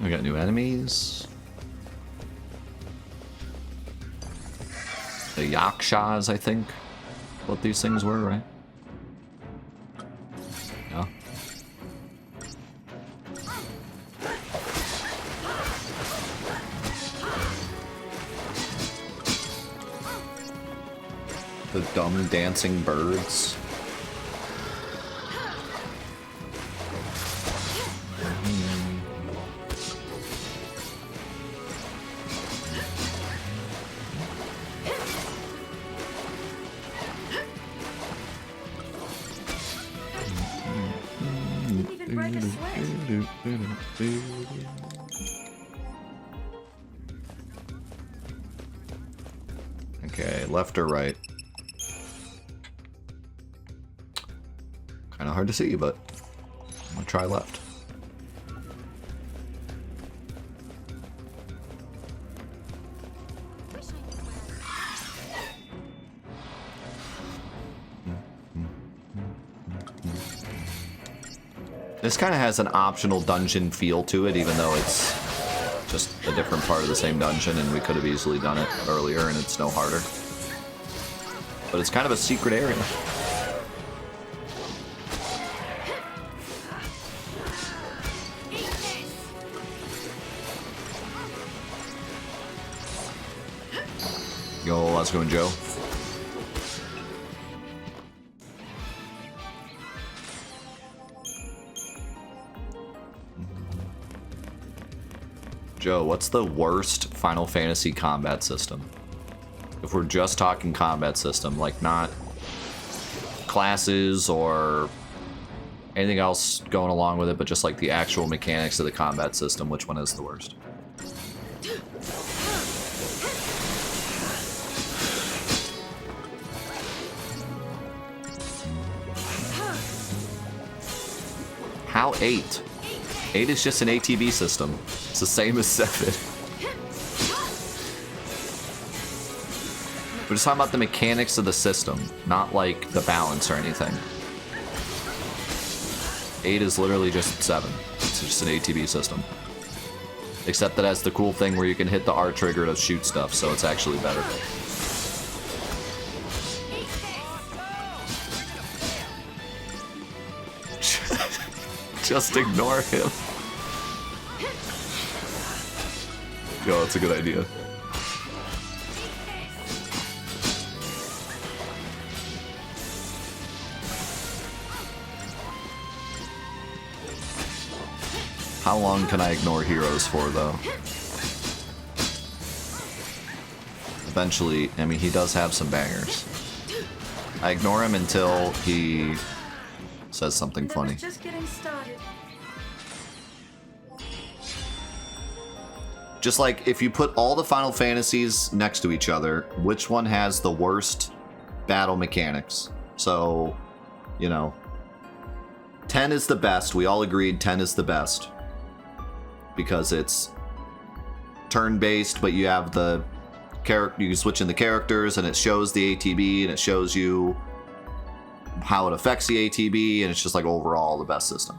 We got new enemies. The Yakshas, I think, what these things were, right? Yeah. The dumb dancing birds. Okay, left or right? Kind of hard to see, but I'm gonna try left. This kind of has an optional dungeon feel to it, even though it's just a different part of the same dungeon, and we could have easily done it earlier, and it's no harder. But it's kind of a secret area. Yo, let's go, Joe. Joe, what's the worst Final Fantasy combat system? If we're just talking combat system, like not classes or anything else going along with it, but just like the actual mechanics of the combat system, which one is the worst? How 8? 8 is just an ATB system. It's the same as 7. We're just talking about the mechanics of the system, not like the balance or anything. 8 is literally just 7. It's just an ATB system. Except that it has the cool thing where you can hit the R trigger to shoot stuff, so it's actually better. Just ignore him. Yo, that's a good idea. How long can I ignore heroes for, though? Eventually, I mean, he does have some bangers. I ignore him until he says something funny. Just getting started. Just like, if you put all the Final Fantasies next to each other, which one has the worst battle mechanics? So, you know, 10 is the best. We all agreed 10 is the best. Because it's turn-based, but you have the character, you can switch in the characters, and it shows the ATB, and it shows you how it affects the ATB, and it's just like overall the best system.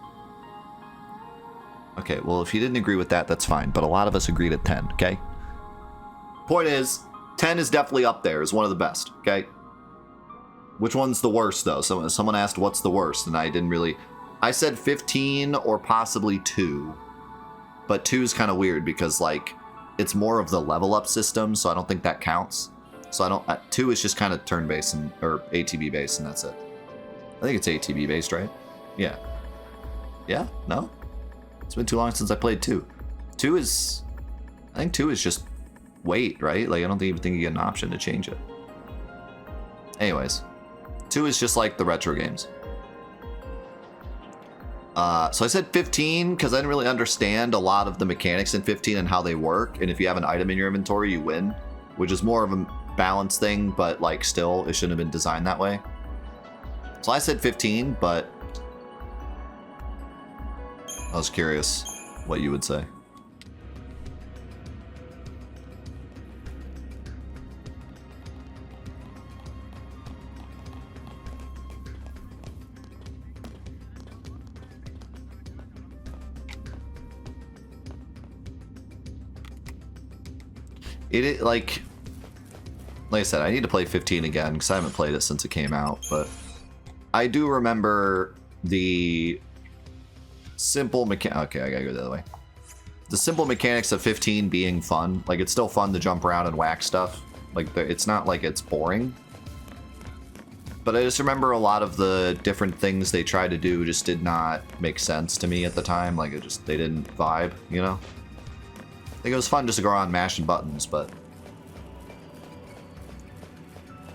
Okay, well, if you didn't agree with that, that's fine, but a lot of us agreed at 10, okay? Point is, 10 is definitely up there as one of the best, okay? Which one's the worst, though? Someone asked what's the worst, and I didn't really... I said 15 or possibly 2, but 2 is kind of weird because, like, it's more of the level up system, so I don't think that counts. So I don't... 2 is just kind of turn-based, or ATB-based, and that's it. I think it's ATB-based, right? Yeah. Yeah? No? It's been too long since I played 2. 2 is... I think 2 is just wait, right? Like, I don't even think you get an option to change it. Anyways. 2 is just like the retro games. So I said 15 because I didn't really understand a lot of the mechanics in 15 and how they work. And if you have an item in your inventory, you win. Which is more of a balance thing, but like still, it shouldn't have been designed that way. So I said 15, but... I was curious what you would say. like I said, I need to play 15 again because I haven't played it since it came out, but I do remember the simple okay, I gotta go the other way. The simple mechanics of 15 being fun. Like, it's still fun to jump around and whack stuff. Like, it's not like it's boring. But I just remember a lot of the different things they tried to do just did not make sense to me at the time. Like, they didn't vibe, you know? I think it was fun just to go around mashing buttons, but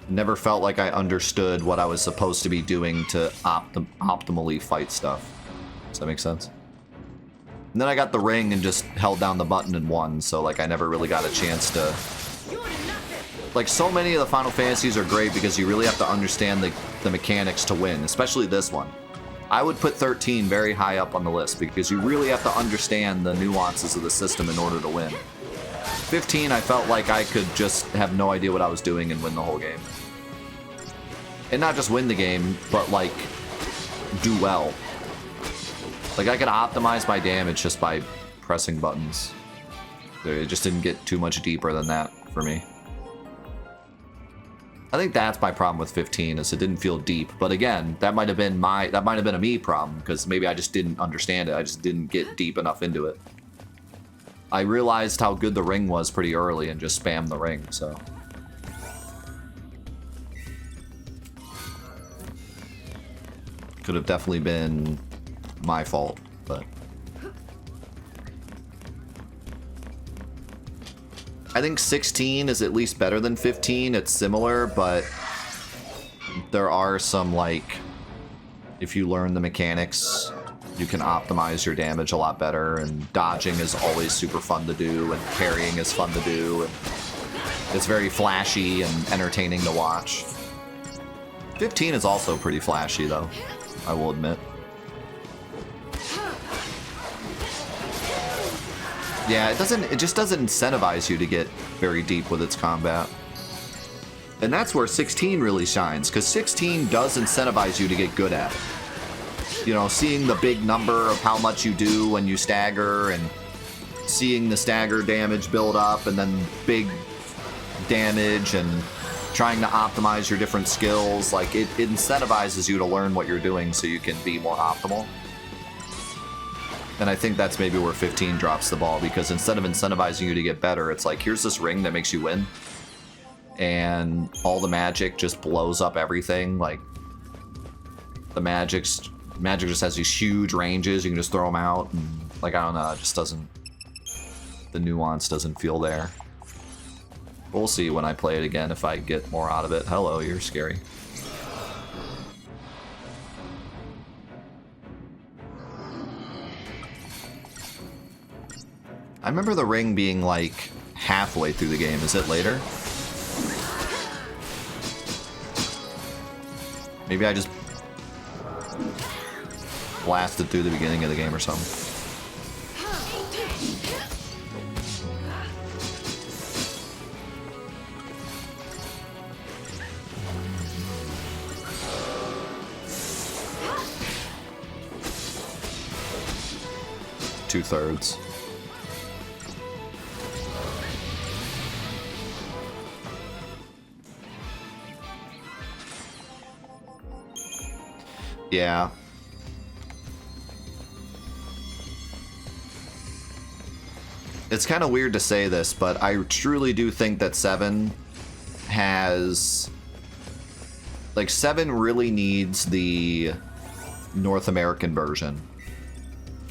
never felt like I understood what I was supposed to be doing to optimally fight stuff. Does that make sense? And then I got the ring and just held down the button and won, so like I never really got a chance to... Like, so many of the Final Fantasies are great because you really have to understand the mechanics to win, especially this one. I would put 13 very high up on the list because you really have to understand the nuances of the system in order to win. 15, I felt like I could just have no idea what I was doing and win the whole game. And not just win the game, but like, do well. Like, I could optimize my damage just by pressing buttons. It just didn't get too much deeper than that for me. I think that's my problem with 15, is it didn't feel deep. But again, that might have been a me problem, because maybe I just didn't understand it. I just didn't get deep enough into it. I realized how good the ring was pretty early and just spammed the ring, so. Could have definitely been my fault, but. I think 16 is at least better than 15. It's similar, but there are some, like, if you learn the mechanics, you can optimize your damage a lot better, and dodging is always super fun to do, and parrying is fun to do, and it's very flashy and entertaining to watch. 15 is also pretty flashy, though, I will admit. Yeah, it just doesn't incentivize you to get very deep with its combat. And that's where 16 really shines, because 16 does incentivize you to get good at it. You know, seeing the big number of how much you do when you stagger, and seeing the stagger damage build up, and then big damage, and trying to optimize your different skills. Like, it incentivizes you to learn what you're doing so you can be more optimal. And I think that's maybe where 15 drops the ball, because instead of incentivizing you to get better, it's like, here's this ring that makes you win. And all the magic just blows up everything. Like, the magic just has these huge ranges. You can just throw them out. And, like, I don't know, it just doesn't... The nuance doesn't feel there. We'll see when I play it again if I get more out of it. Hello, you're scary. I remember the ring being like halfway through the game. Is it later? Maybe I just blasted through the beginning of the game or something. Two-thirds. Yeah. It's kind of weird to say this, but I truly do think that 7 has... Like, 7 really needs the North American version.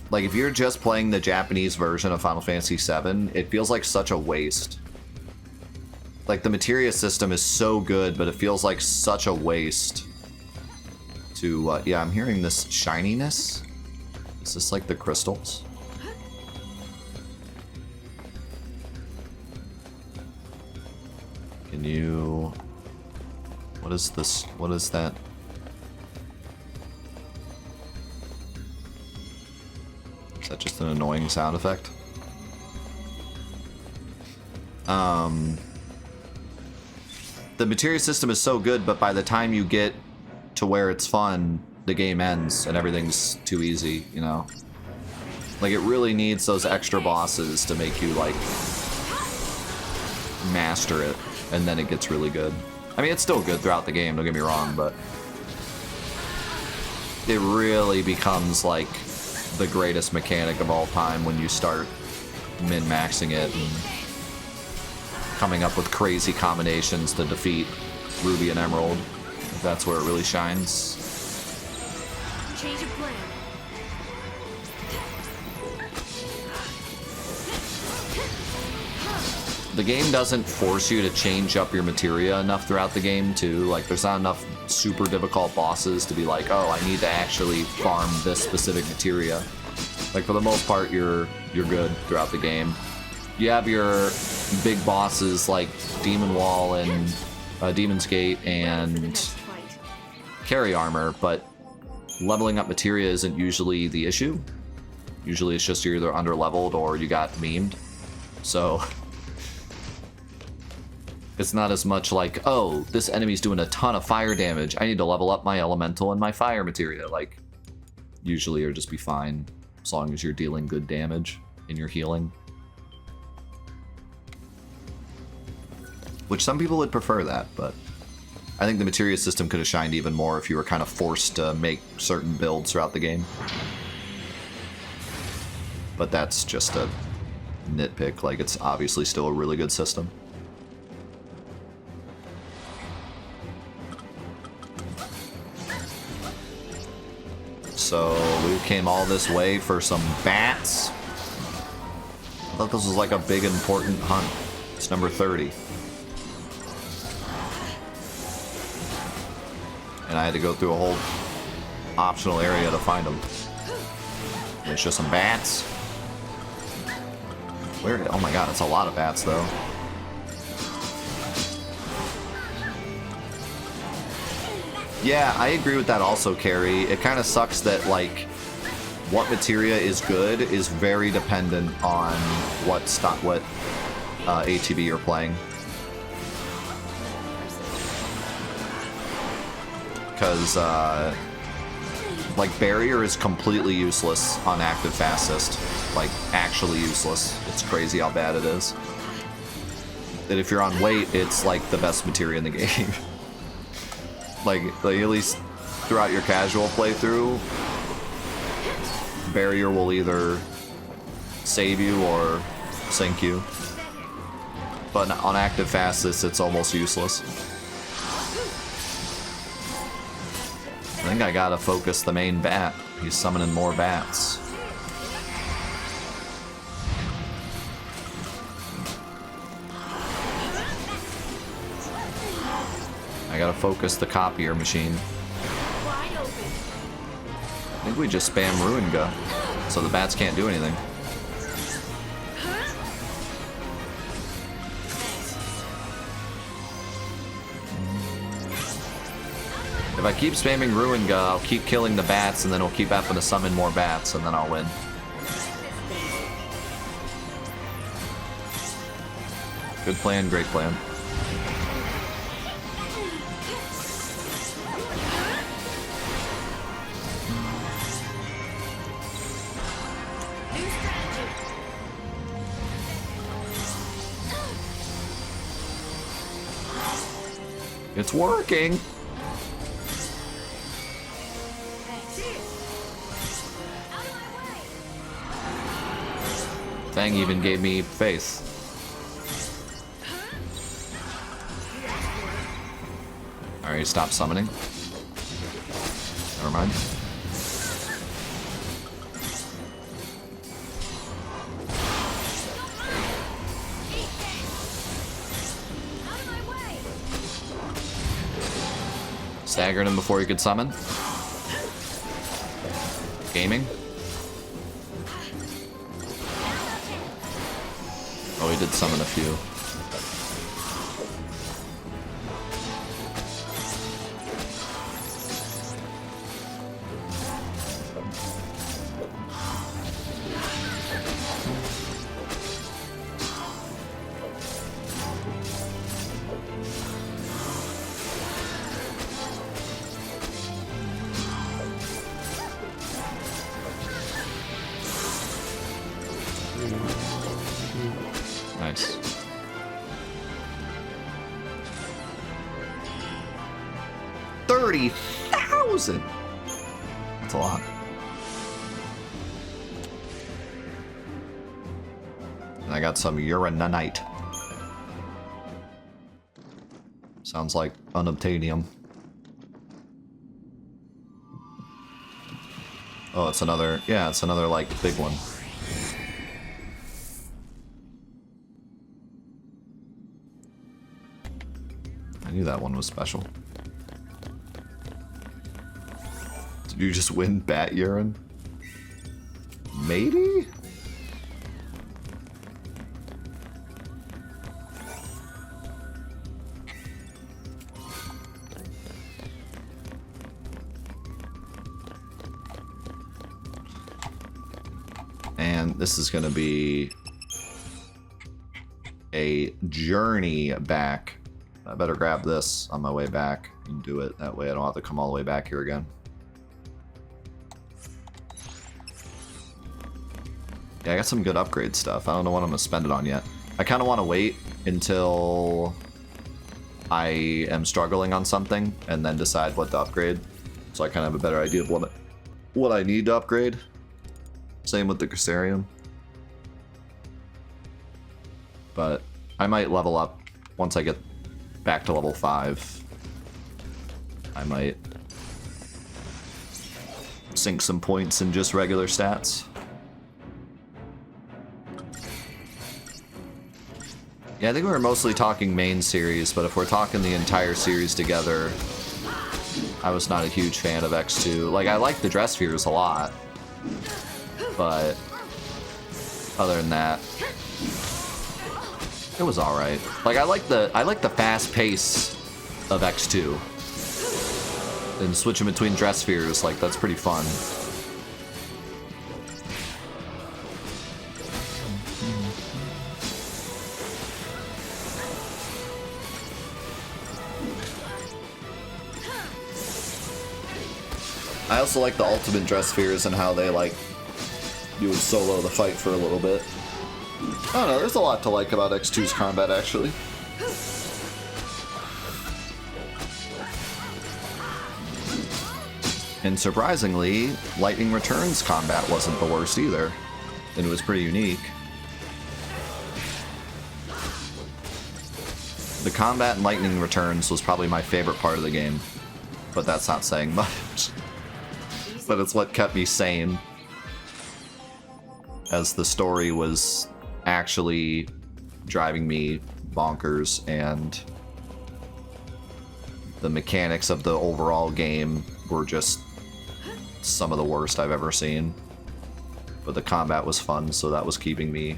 Like, if you're just playing the Japanese version of Final Fantasy VII, it feels like such a waste. Like, the materia system is so good, but it feels like such a waste. To, yeah, I'm hearing this shininess. Is this like the crystals? Can you... What is this? What is that? Is that just an annoying sound effect? The materia system is so good, but by the time you get to where it's fun, the game ends and everything's too easy, you know? Like, it really needs those extra bosses to make you, like, master it, and then it gets really good. I mean, it's still good throughout the game, don't get me wrong, but it really becomes like the greatest mechanic of all time when you start min-maxing it and coming up with crazy combinations to defeat Ruby and Emerald. That's where it really shines. Change of plan. The game doesn't force you to change up your materia enough throughout the game, too. Like, there's not enough super difficult bosses to be like, oh, I need to actually farm this specific materia. Like, for the most part, you're good throughout the game. You have your big bosses like Demon Wall and Demon's Gate and Carry Armor, but leveling up materia isn't usually the issue. Usually it's just you're either under-leveled or you got memed. So it's not as much like, oh, this enemy's doing a ton of fire damage, I need to level up my elemental and my fire materia. Like, usually you'll just be fine as long as you're dealing good damage and you're healing. Which some people would prefer that, but I think the materia system could have shined even more if you were kind of forced to make certain builds throughout the game. But that's just a nitpick, like it's obviously still a really good system. So we came all this way for some bats. I thought this was like a big important hunt. It's number 30. And I had to go through a whole optional area to find them. There's just some bats. Where? Oh my god, it's a lot of bats though. Yeah, I agree with that also, Carrie. It kind of sucks that, like, what materia is good is very dependent on what ATB you're playing. Because, like, Barrier is completely useless on active fastest. Like, actually useless. It's crazy how bad it is. And if you're on weight, it's, like, the best materia in the game. like, at least throughout your casual playthrough, Barrier will either save you or sink you. But on active fastest, it's almost useless. I think I gotta focus the main bat. He's summoning more bats. I gotta focus the copier machine. I think we just spam Ruinga, so the bats can't do anything. If I keep spamming Ruinga, I'll keep killing the bats, and then we'll keep having to summon more bats, and then I'll win. Good plan, great plan. It's working! Thing even gave me faith. Alright, stop summoning. Never mind. Staggered him before he could summon. Gaming. Oh, he did summon a few. Nice. 30,000! That's a lot. And I got some uranite. Sounds like unobtainium. Oh, it's another, yeah, it's another, like, big one. I knew that one was special. Did you just win bat urine? Maybe? And this is going to be a journey back. I better grab this on my way back and do it. That way I don't have to come all the way back here again. Yeah, I got some good upgrade stuff. I don't know what I'm going to spend it on yet. I kind of want to wait until I am struggling on something and then decide what to upgrade. So I kind of have a better idea of what I need to upgrade. Same with the Crisarium. But I might level up once I get back to level 5. I might sink some points in just regular stats. Yeah, I think we were mostly talking main series, but if we're talking the entire series together, I was not a huge fan of X2. Like, I like the dress spheres a lot, but other than that, it was all right. Like, I like the fast pace of X2, and switching between dress spheres, like, that's pretty fun. I also like the ultimate dress spheres and how they, like, you would solo the fight for a little bit. I don't know, there's a lot to like about X2's combat, actually. And surprisingly, Lightning Returns combat wasn't the worst either. And it was pretty unique. The combat in Lightning Returns was probably my favorite part of the game. But that's not saying much. But it's what kept me sane, as the story was actually driving me bonkers, and the mechanics of the overall game were just some of the worst I've ever seen. But the combat was fun, so that was keeping me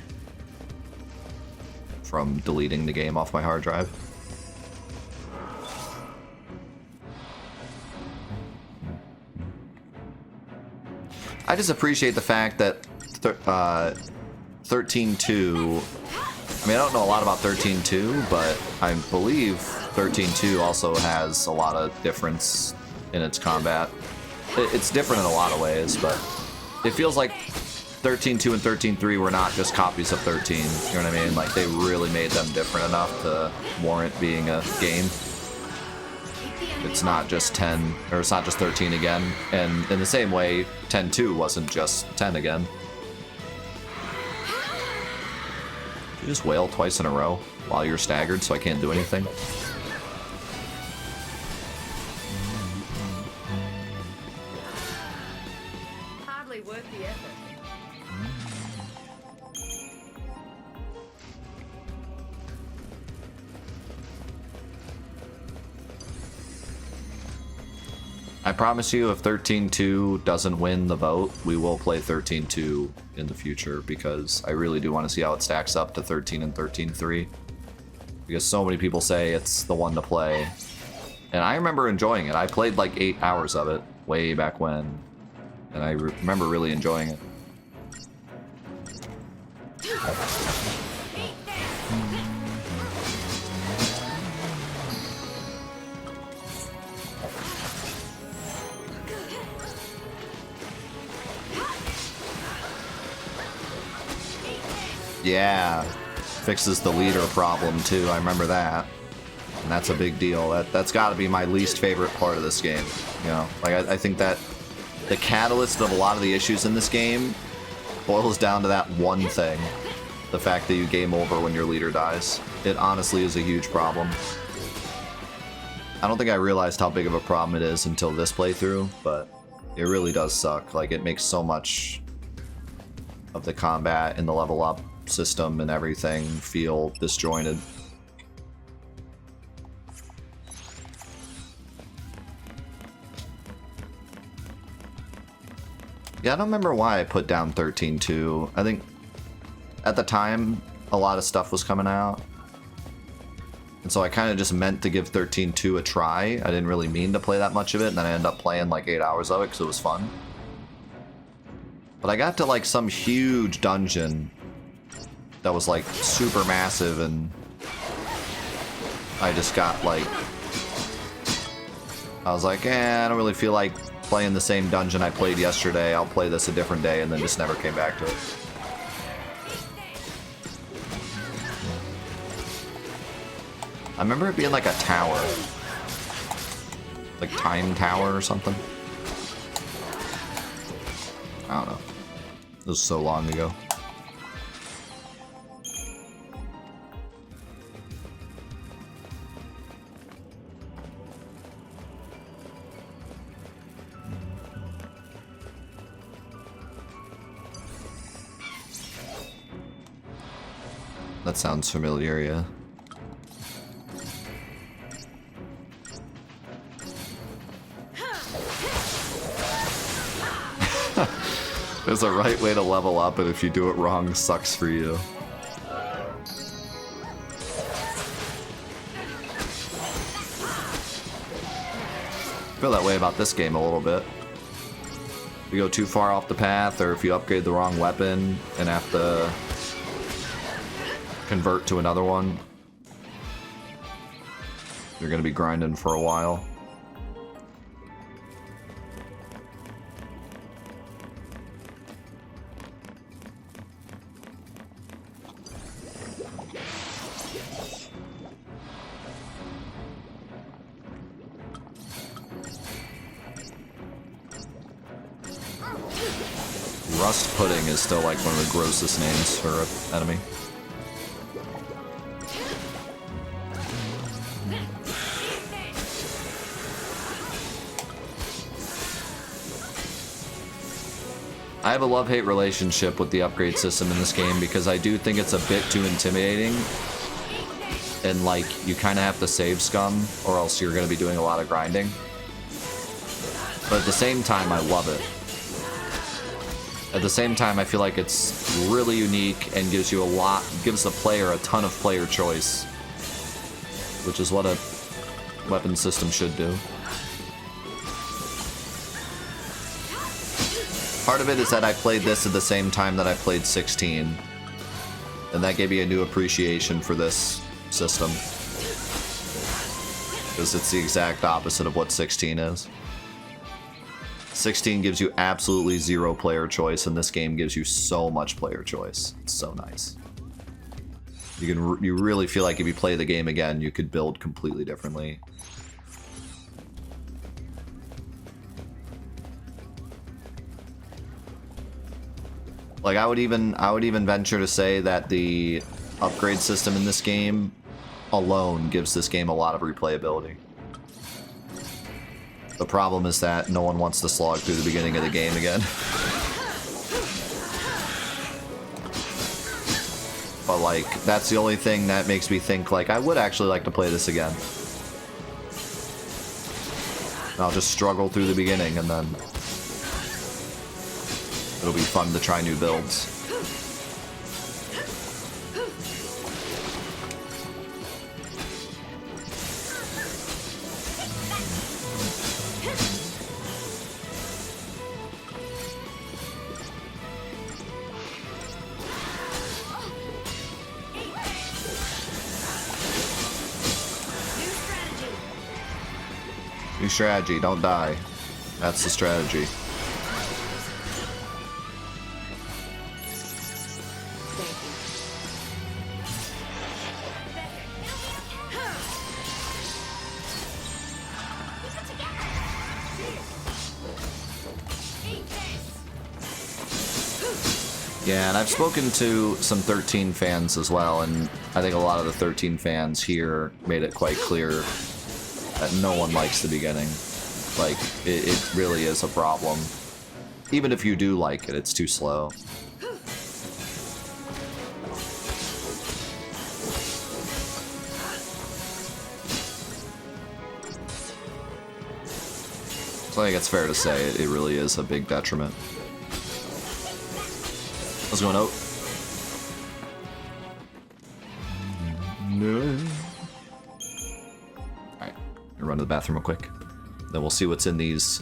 from deleting the game off my hard drive. I just appreciate the fact that 13.2, I mean, I don't know a lot about 13.2, but I believe 13.2 also has a lot of difference in its combat. It's different in a lot of ways, but it feels like 13.2 and 13.3 were not just copies of 13, you know what I mean? Like, they really made them different enough to warrant being a game. It's not just 10, or it's not just 13 again, and in the same way, 10.2 wasn't just 10 again. Did you just wail twice in a row while you're staggered so I can't do anything? Hardly worth the effort. I promise you, if 13.2 doesn't win the vote, we will play 13.2 in the future, because I really do want to see how it stacks up to 13 and 13.3. Because so many people say it's the one to play. And I remember enjoying it. I played like 8 hours of it way back when. And I remember really enjoying it. Yeah, fixes the leader problem too, I remember that. And that's a big deal. That's got to be my least favorite part of this game. You know, like I think that the catalyst of a lot of the issues in this game boils down to that one thing. The fact that you game over when your leader dies. It honestly is a huge problem. I don't think I realized how big of a problem it is until this playthrough, but it really does suck. Like, it makes so much of the combat and the level up system and everything feel disjointed. Yeah, I don't remember why I put down 13.2. I think at the time, a lot of stuff was coming out. And so I kind of just meant to give 13.2 a try. I didn't really mean to play that much of it, and then I ended up playing like 8 hours of it because it was fun. But I got to like some huge dungeon that was like super massive, and I just got like... I was like, I don't really feel like playing the same dungeon I played yesterday. I'll play this a different day, and then just never came back to it. I remember it being like a tower. Like Time Tower or something. I don't know. It was so long ago. That sounds familiar, yeah. There's a right way to level up, and if you do it wrong, sucks for you. I feel that way about this game a little bit. If you go too far off the path, or if you upgrade the wrong weapon and have to convert to another one, you're gonna be grinding for a while. Rust Pudding is still like one of the grossest names for an enemy. I have a love-hate relationship with the upgrade system in this game because I do think it's a bit too intimidating. And like, you kind of have to save scum or else you're going to be doing a lot of grinding. But at the same time, I love it. At the same time, I feel like it's really unique and gives the player a ton of player choice, which is what a weapon system should do. Part of it is that I played this at the same time that I played 16, and that gave me a new appreciation for this system, because it's the exact opposite of what 16 is. 16 gives you absolutely zero player choice, and this game gives you so much player choice. It's so nice. You really feel like if you play the game again, you could build completely differently. Like, I would even venture to say that the upgrade system in this game alone gives this game a lot of replayability. The problem is that no one wants to slog through the beginning of the game again. But like, that's the only thing that makes me think like I would actually like to play this again. And I'll just struggle through the beginning, and then it'll be fun to try new builds. New strategy, don't die. That's the strategy. Yeah, and I've spoken to some 13 fans as well, and I think a lot of the 13 fans here made it quite clear that no one likes the beginning. Like, it really is a problem. Even if you do like it, it's too slow. So I think it's fair to say it really is a big detriment. How's it going, Oat? No. Alright, run to the bathroom real quick. Then we'll see what's in these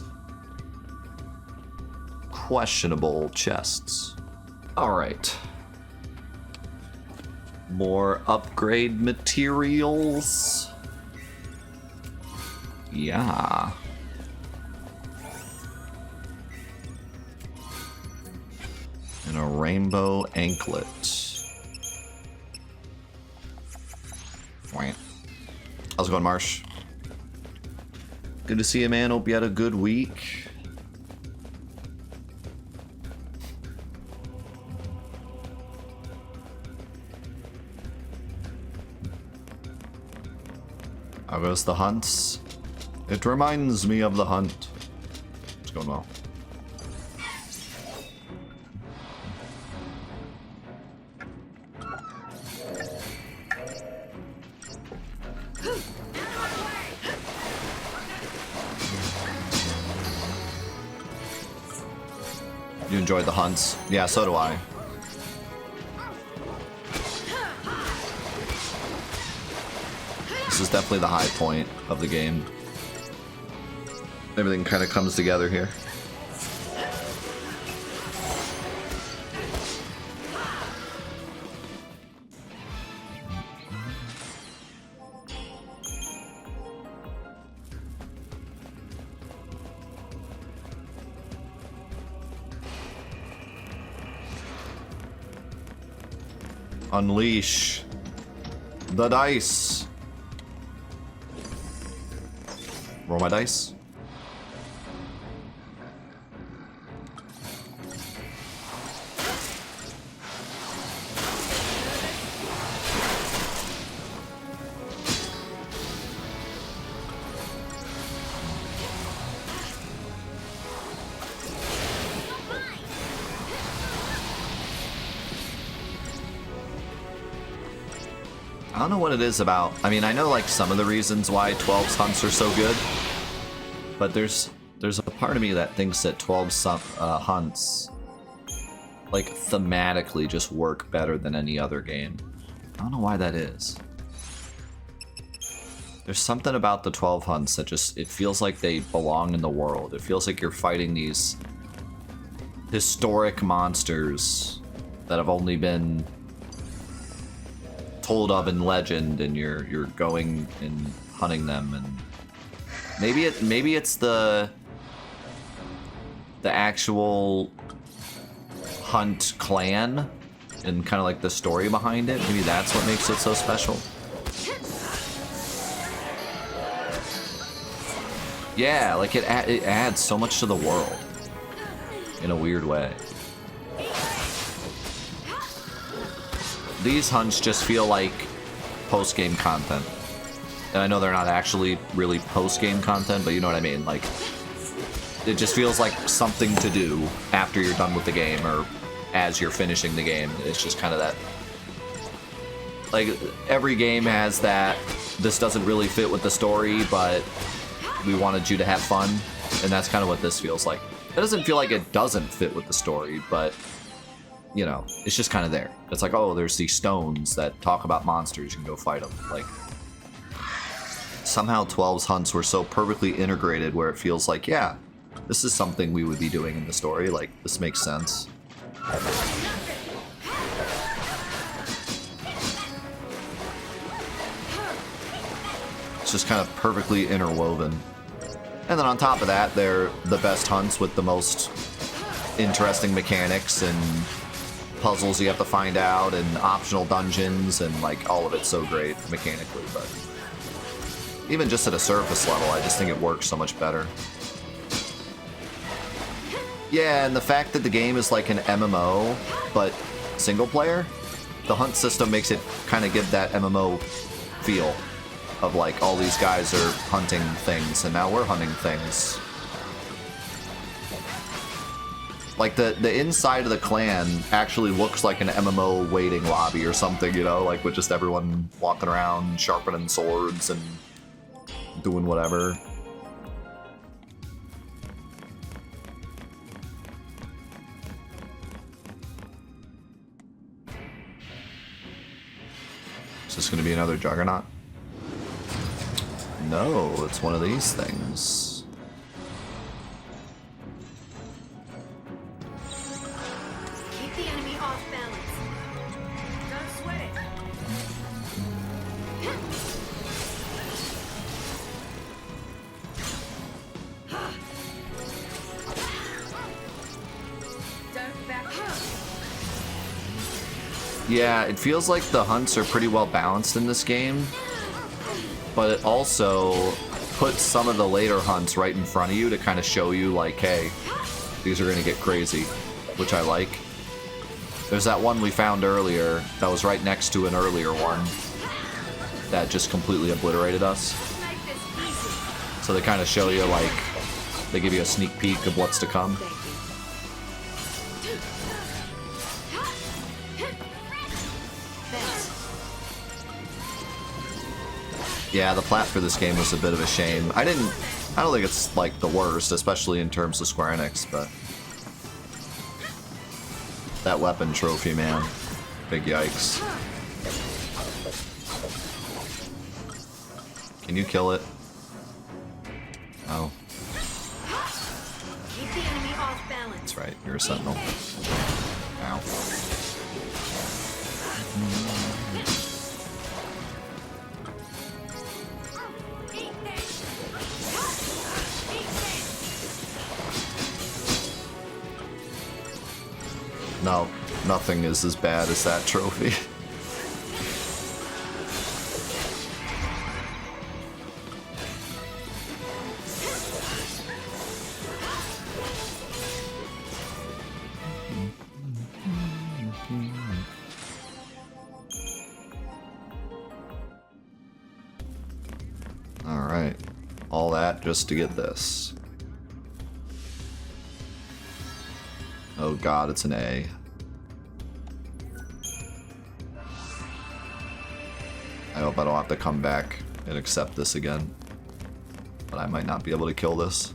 questionable chests. Alright. More upgrade materials. Yeah. And a rainbow anklet. How's it going, Marsh? Good to see you, man. Hope you had a good week. How goes the hunts? It reminds me of the hunt. It's going well. You enjoyed the hunts? Yeah, so do I. This is definitely the high point of the game. Everything kind of comes together here. Unleash the dice. Roll my dice. I don't know what it is about. I mean, I know like some of the reasons why 12's hunts are so good, but there's a part of me that thinks that 12's hunts like thematically just work better than any other game. I don't know why that is. There's something about the 12 hunts that just, it feels like they belong in the world. It feels like you're fighting these historic monsters that have only been told of in legend, and you're going and hunting them, and maybe it's the actual hunt clan and kind of like the story behind it. Maybe that's what makes it so special. Yeah, like it adds so much to the world in a weird way. These hunts just feel like post-game content. And I know they're not actually really post-game content, but you know what I mean. Like, it just feels like something to do after you're done with the game or as you're finishing the game. It's just kind of that. Like, every game has that, this doesn't really fit with the story, but we wanted you to have fun. And that's kind of what this feels like. It doesn't feel like it doesn't fit with the story, but you know, it's just kind of there. It's like, oh, there's these stones that talk about monsters, you can go fight them. Like, somehow 12's hunts were so perfectly integrated where it feels like, yeah, this is something we would be doing in the story. Like, this makes sense. It's just kind of perfectly interwoven. And then on top of that, they're the best hunts with the most interesting mechanics and puzzles you have to find out and optional dungeons, and like all of it's so great mechanically. But even just at a surface level, I just think it works so much better. Yeah, and the fact that the game is like an MMO, but single player, the hunt system makes it kind of give that MMO feel of like all these guys are hunting things, and now we're hunting things. Like the inside of the clan actually looks like an MMO waiting lobby or something, you know, like with just everyone walking around sharpening swords and doing whatever. Is this going to be another Juggernaut? No, it's one of these things. Keep the enemy off balance. Don't sweat it. Don't back up. Yeah, it feels like the hunts are pretty well balanced in this game, but it also puts some of the later hunts right in front of you to kind of show you, like, hey, these are going to get crazy, which I like. There's that one we found earlier that was right next to an earlier one that just completely obliterated us. Make this easy. So they kind of show you, like, they give you a sneak peek of what's to come. Yeah, the plat for this game was a bit of a shame. I don't think it's like the worst, especially in terms of Square Enix, but that weapon trophy, man. Big yikes. Can you kill it? Oh. Keep the enemy off balance. That's right, you're a sentinel. Ow. No, nothing is as bad as that trophy. Alright, all that just to get this. Oh god, it's an A. I hope I don't have to come back and accept this again. But I might not be able to kill this.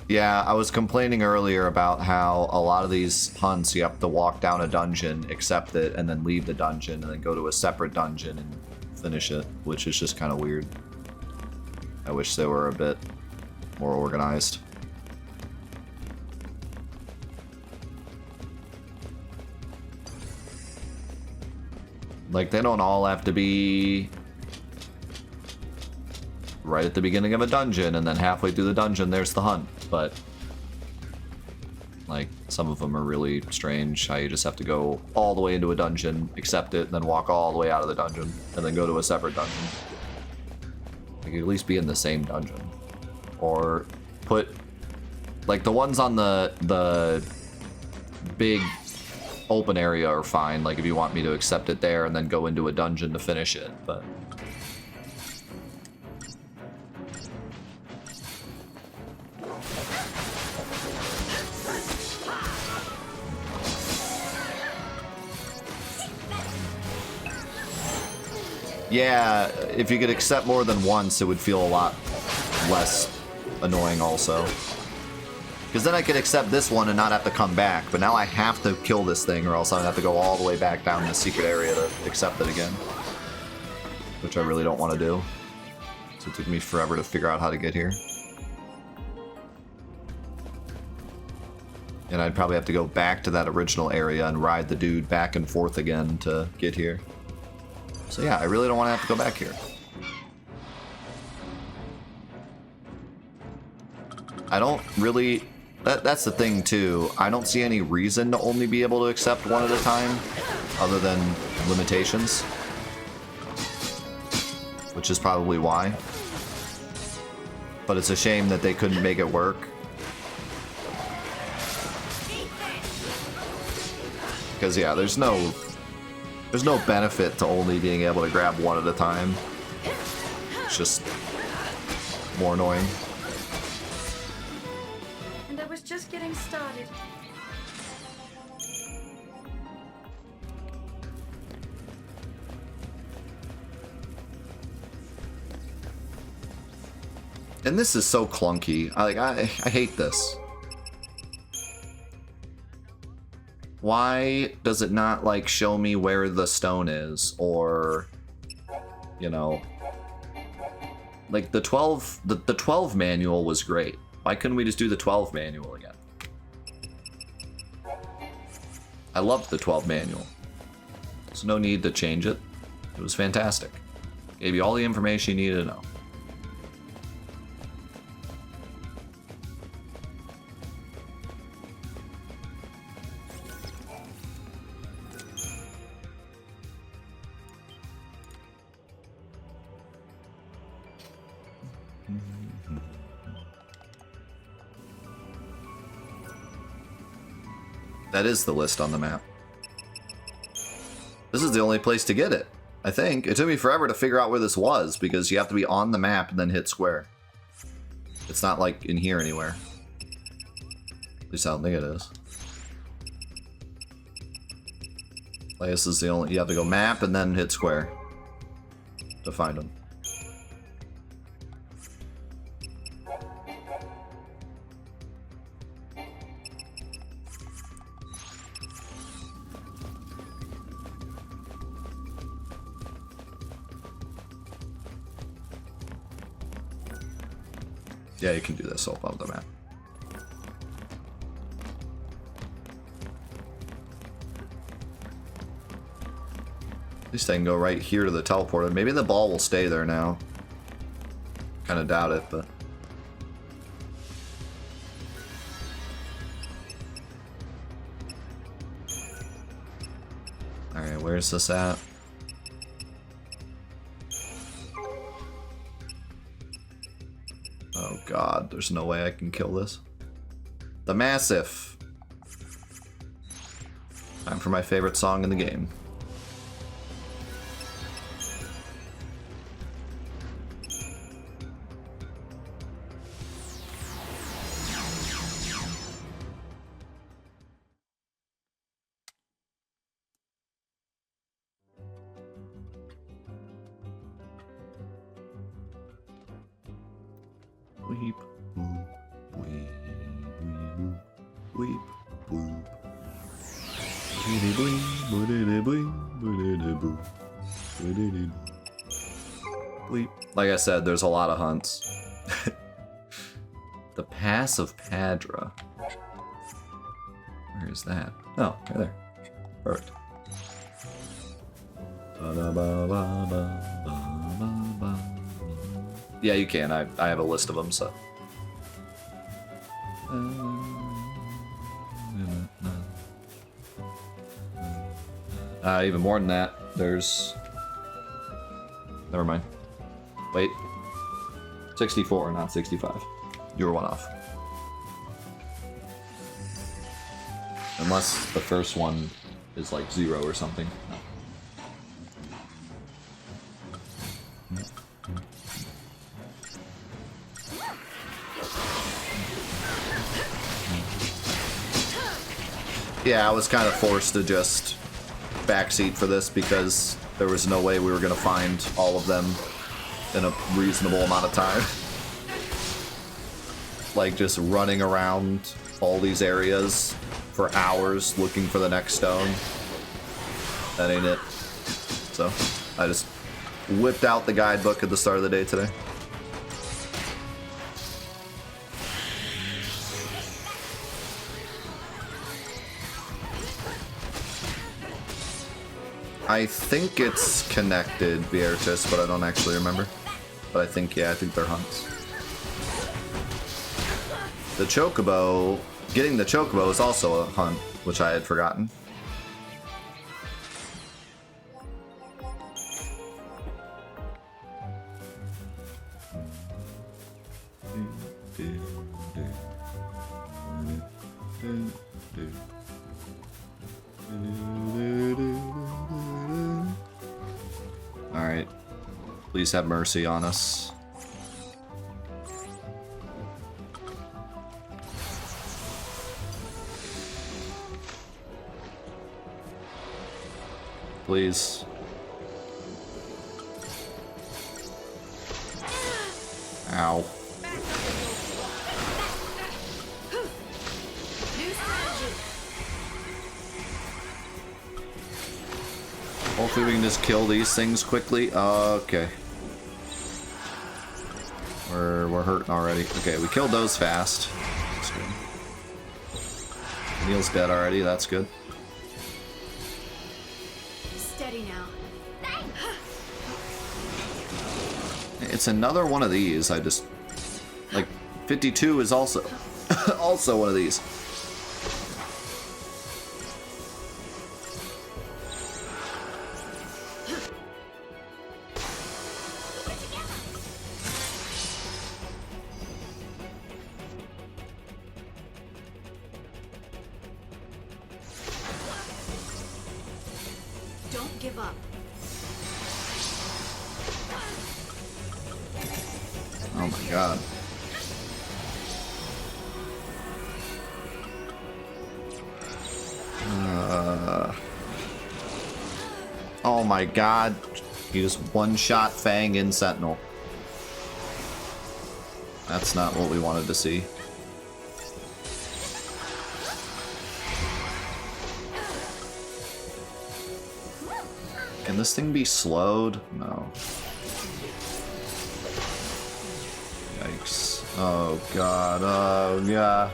Yeah, I was complaining earlier about how a lot of these hunts you have to walk down a dungeon, accept it, and then leave the dungeon, and then go to a separate dungeon and finish it, which is just kind of weird. I wish they were a bit more organized. Like, they don't all have to be right at the beginning of a dungeon, and then halfway through the dungeon there's the hunt, but like, some of them are really strange, how you just have to go all the way into a dungeon, accept it, and then walk all the way out of the dungeon, and then go to a separate dungeon. Like, at least be in the same dungeon. Or put, like, the ones on the big open area are fine, like if you want me to accept it there and then go into a dungeon to finish it, but yeah, if you could accept more than once, it would feel a lot less annoying also. Because then I could accept this one and not have to come back, but now I have to kill this thing or else I have to go all the way back down the secret area to accept it again. Which I really don't want to do. So it took me forever to figure out how to get here. And I'd probably have to go back to that original area and ride the dude back and forth again to get here. So yeah, I really don't want to have to go back here. I don't really... That's the thing too. I don't see any reason to only be able to accept one at a time, other than limitations. which is probably why. But it's a shame that they couldn't make it work. Because yeah, there's no benefit to only being able to grab one at a time. It's just more annoying. And I was just getting started. And this is so clunky. I hate this. Why does it not like show me where the stone is, or you know, like the 12 manual was great. Why couldn't we just do the 12 manual again? I loved the 12 manual. There's no need to change it. It was fantastic. Gave you all the information you needed to know. That is the list on the map. This is the only place to get it, I think. It took me forever to figure out where this was, because you have to be on the map and then hit square. It's not like in here anywhere. At least I don't think it is. Like this is the only, you have to go map and then hit square to find them. Yeah, you can do this all above the map. At least I can go right here to the teleporter. Maybe the ball will stay there now. Kind of doubt it, but... Alright, where's this at? Oh god, there's no way I can kill this. The Massive. Time for my favorite song in the game. Weep, boop, weep, weep, weep, boop. Weep, boop, boop, boop. Weep. Like I said, there's a lot of hunts. The Pass of Padra. Where is that? Oh, right there. Perfect. Yeah, you can. I have a list of them, so. Even more than that, there's... Never mind. Wait. 64, not 65. You were one off. Unless the first one is like 0 or something. No. Yeah, I was kind of forced to just backseat for this because there was no way we were going to find all of them in a reasonable amount of time. Like, just running around all these areas for hours looking for the next stone. That ain't it. So, I just whipped out the guidebook at the start of the day today. I think it's connected, Beatrice, but I don't actually remember. But I think, yeah, I think they're hunts. The Chocobo, getting the Chocobo is also a hunt, which I had forgotten. Alright. Please have mercy on us. Please. Ow. Hopefully we can just kill these things quickly. Okay. We're hurting already. Okay, we killed those fast. That's good. Neil's dead already, that's good. Steady now. It's another one of these. I just like 52 is also also one of these. Don't give up. Oh my god. Oh my god. He just one-shot Fang in Sentinel. That's not what we wanted to see. Can this thing be slowed? No. Yikes. Oh god, oh god.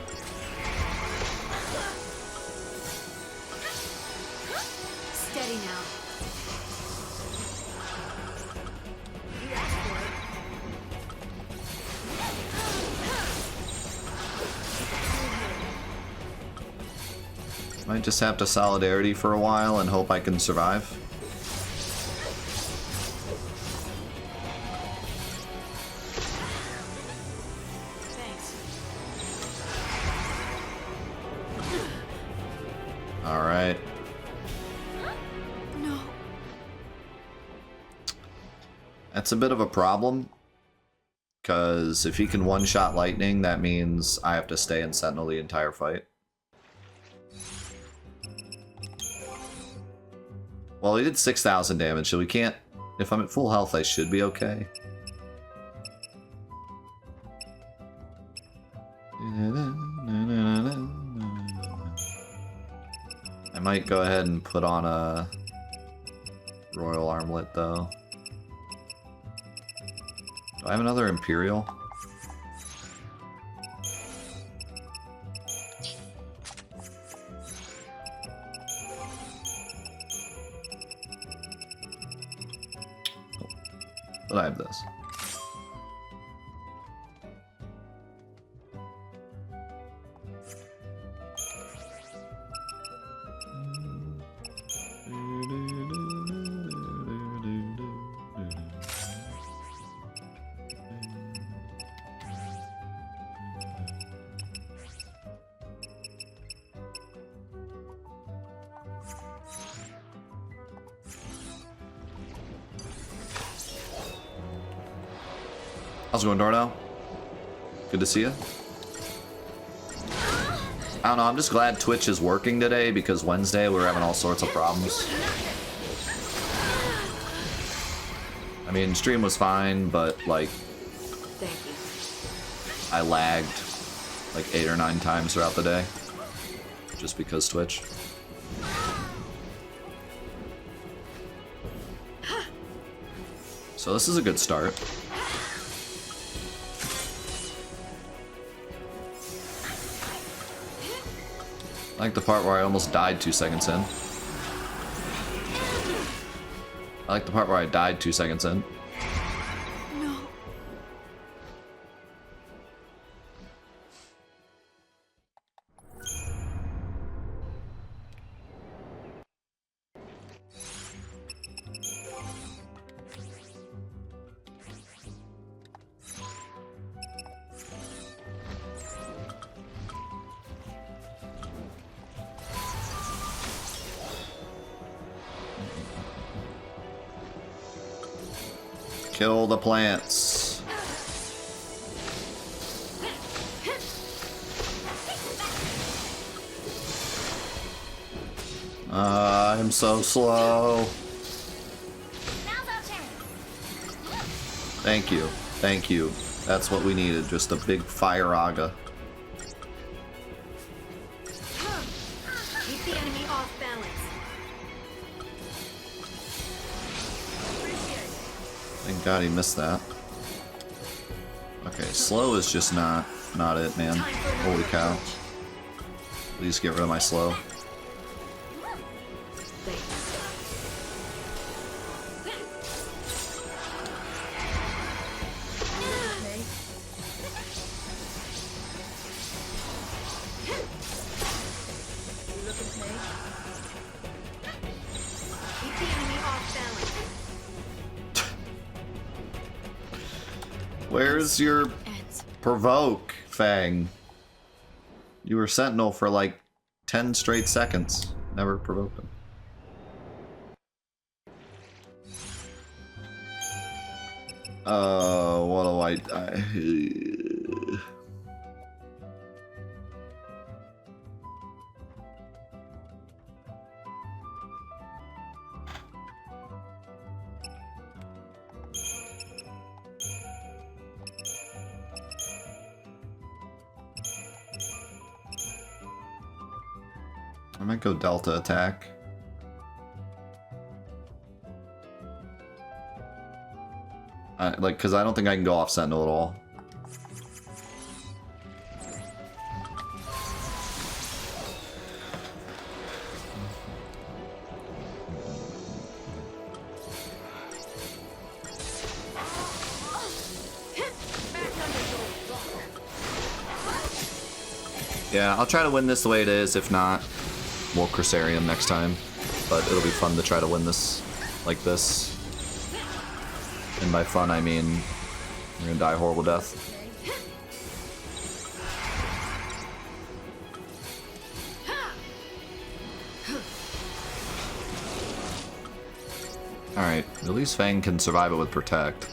Steady now. You asked for it. Might just have to solidarity for a while and hope I can survive. Alright. No. That's a bit of a problem. Because if he can one-shot lightning, that means I have to stay in Sentinel the entire fight. Well, he did 6,000 damage, so we can't... If I'm at full health, I should be okay. I might go ahead and put on a Royal Armlet, though. Do I have another Imperial? But I have this. How's it going, Dorno? Good to see you. I don't know, I'm just glad Twitch is working today because Wednesday we were having all sorts of problems. I mean, stream was fine, but like, Thank you. I lagged like 8 or 9 times throughout the day. Just because Twitch. So this is a good start. I like the part where I almost died 2 seconds in. I like the part where I died 2 seconds in. No. Kill the plants. I'm so slow. Thank you. Thank you. That's what we needed. Just a big fire aga. Keep the enemy off balance. Thank God he missed that. Okay, slow is just not it, man. Holy cow. Please get rid of my slow. Where's your provoke, Fang? You were Sentinel for like 10 straight seconds. Never provoked him. What do I might go Delta attack. Because I don't think I can go off Sentinel at all. Yeah, I'll try to win this the way it is. If not, we'll Crucerium next time. But it'll be fun to try to win this like this. And by fun, I mean we're gonna die a horrible death. Alright, at least Fang can survive it with Protect.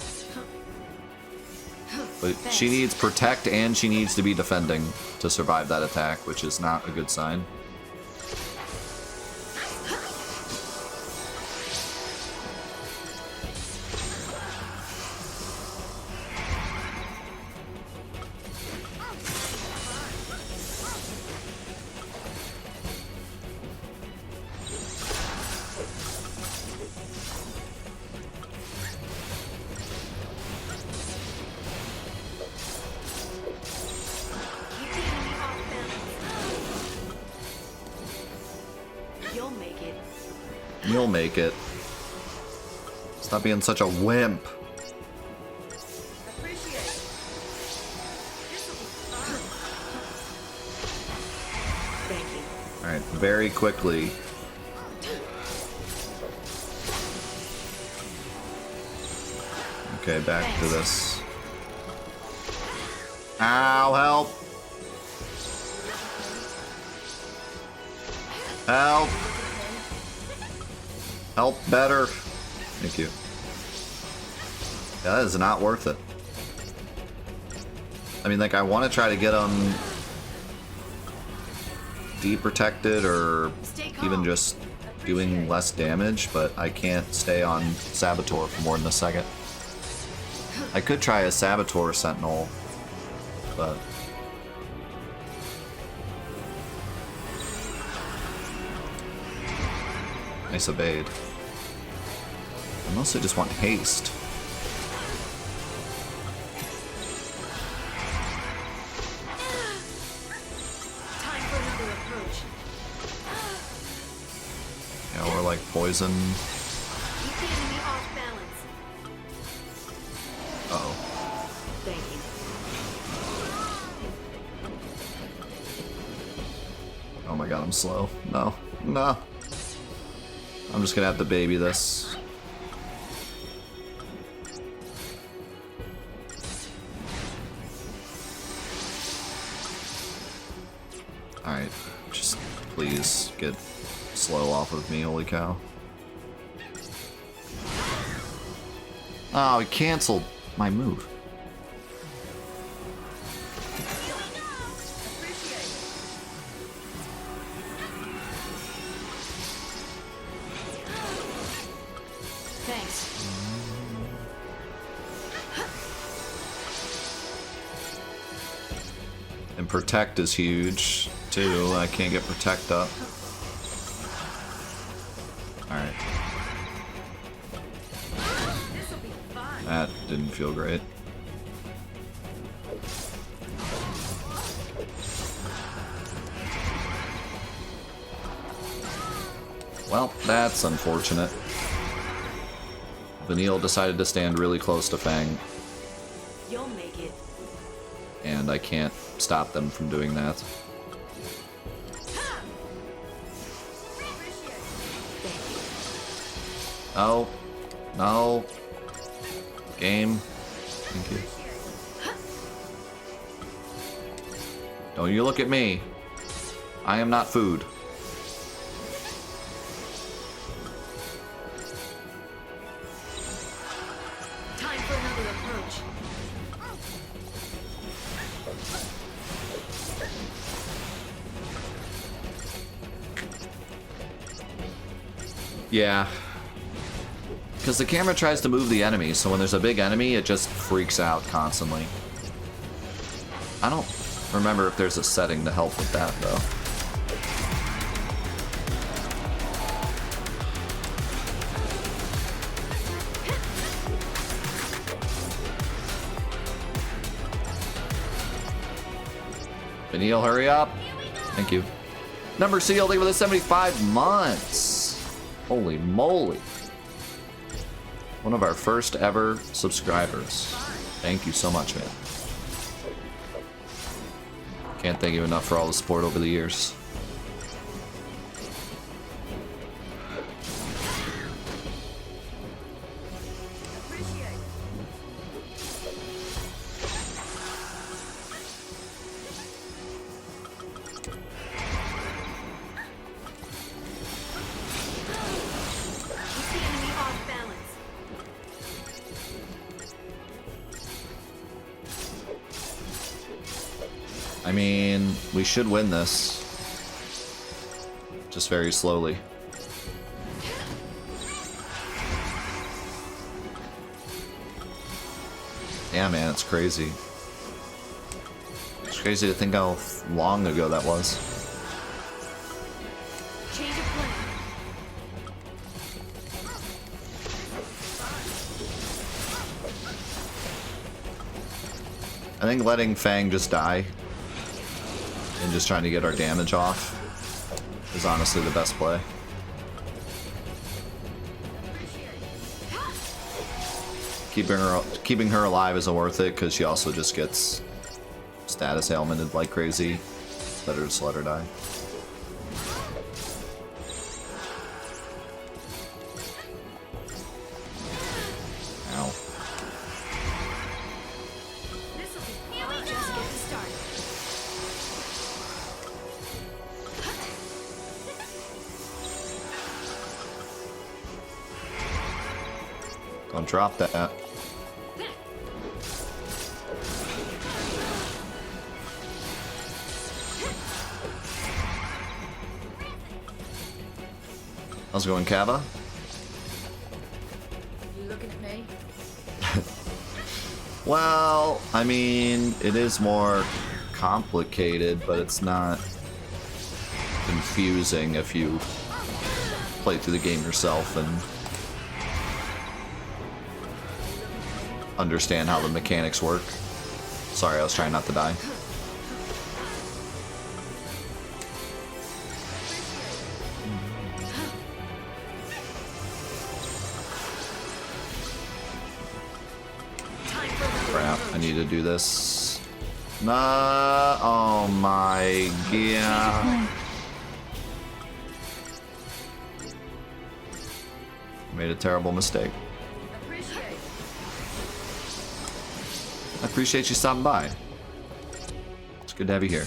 But she needs Protect and she needs to be defending to survive that attack, which is not a good sign. You'll make it. Stop being such a wimp. Alright, very quickly. Okay, back to this. Ow, help! Help! Help better. Thank you. That is not worth it. I mean, like, I want to try to get them deprotected or even just doing less damage, but I can't stay on Saboteur for more than a second. I could try a Saboteur Sentinel, but... Nice evade. I mostly just want haste. Time for another approach. Yeah, or like poison. Keep the enemy off balance. Uh-oh. Thank you. Oh my god, I'm slow. No. No. I'm just gonna have to baby this. Alright, just please get slow off of me, holy cow. Oh, he canceled my move. Thanks. And protect is huge, too. I can't get protect up. Alright. This'll be fun. That didn't feel great. Well, that's unfortunate. Vanille decided to stand really close to Fang, You'll make it. and I can't stop them from doing that. Oh, no. Game. Thank you. Don't you look at me. I am not food. Time for another approach. Yeah. Because the camera tries to move the enemy, so when there's a big enemy, it just freaks out constantly. I don't remember if there's a setting to help with that, though. Vanille, hurry up. Thank you. Number sealed with 75 months. Holy moly. One of our first ever subscribers. Thank you so much, man. Can't thank you enough for all the support over the years. Keep the enemy off balance. I mean, we should win this. Just very slowly. Yeah, man, it's crazy. It's crazy to think how long ago that was. Change of plan. I think letting Fang just die and just trying to get our damage off is honestly the best play. Keeping her alive isn't worth it because she also just gets status ailmented like crazy. Better just let her die. Ow. This'll be fun. Just getting started. Don't drop that. How's it going, Kava? You looking at me? Well, I mean, it is more complicated, but it's not confusing if you play through the game yourself and understand how the mechanics work. Sorry, I was trying not to die. Time for Crap, I need to do this. Nah, oh my god. Made a terrible mistake. appreciate. I appreciate you stopping by. It's good to have you here.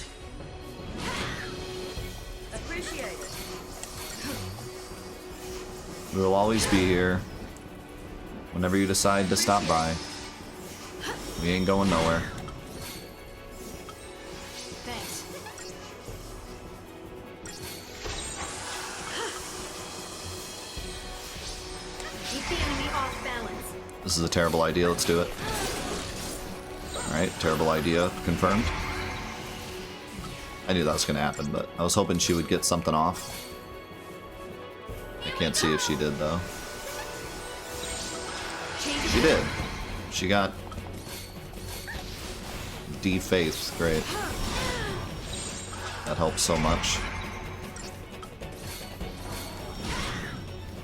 Appreciate it. We'll always be here. Whenever you decide to stop by. We ain't going nowhere. Thanks. Keep the enemy off balance. This is a terrible idea. Let's do it. Alright, terrible idea. Confirmed. I knew that was going to happen, but I was hoping she would get something off. I can't see if she did, though. She did. She got defaced. Great. That helps so much.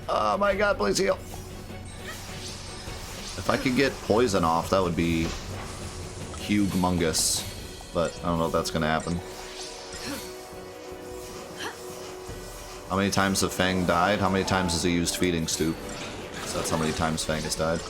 Oh my god, please heal. If I could get poison off, that would be humongous. But I don't know if that's going to happen. How many times have Fang died? How many times has he used Feeding Stoop? So that's how many times Fang has died.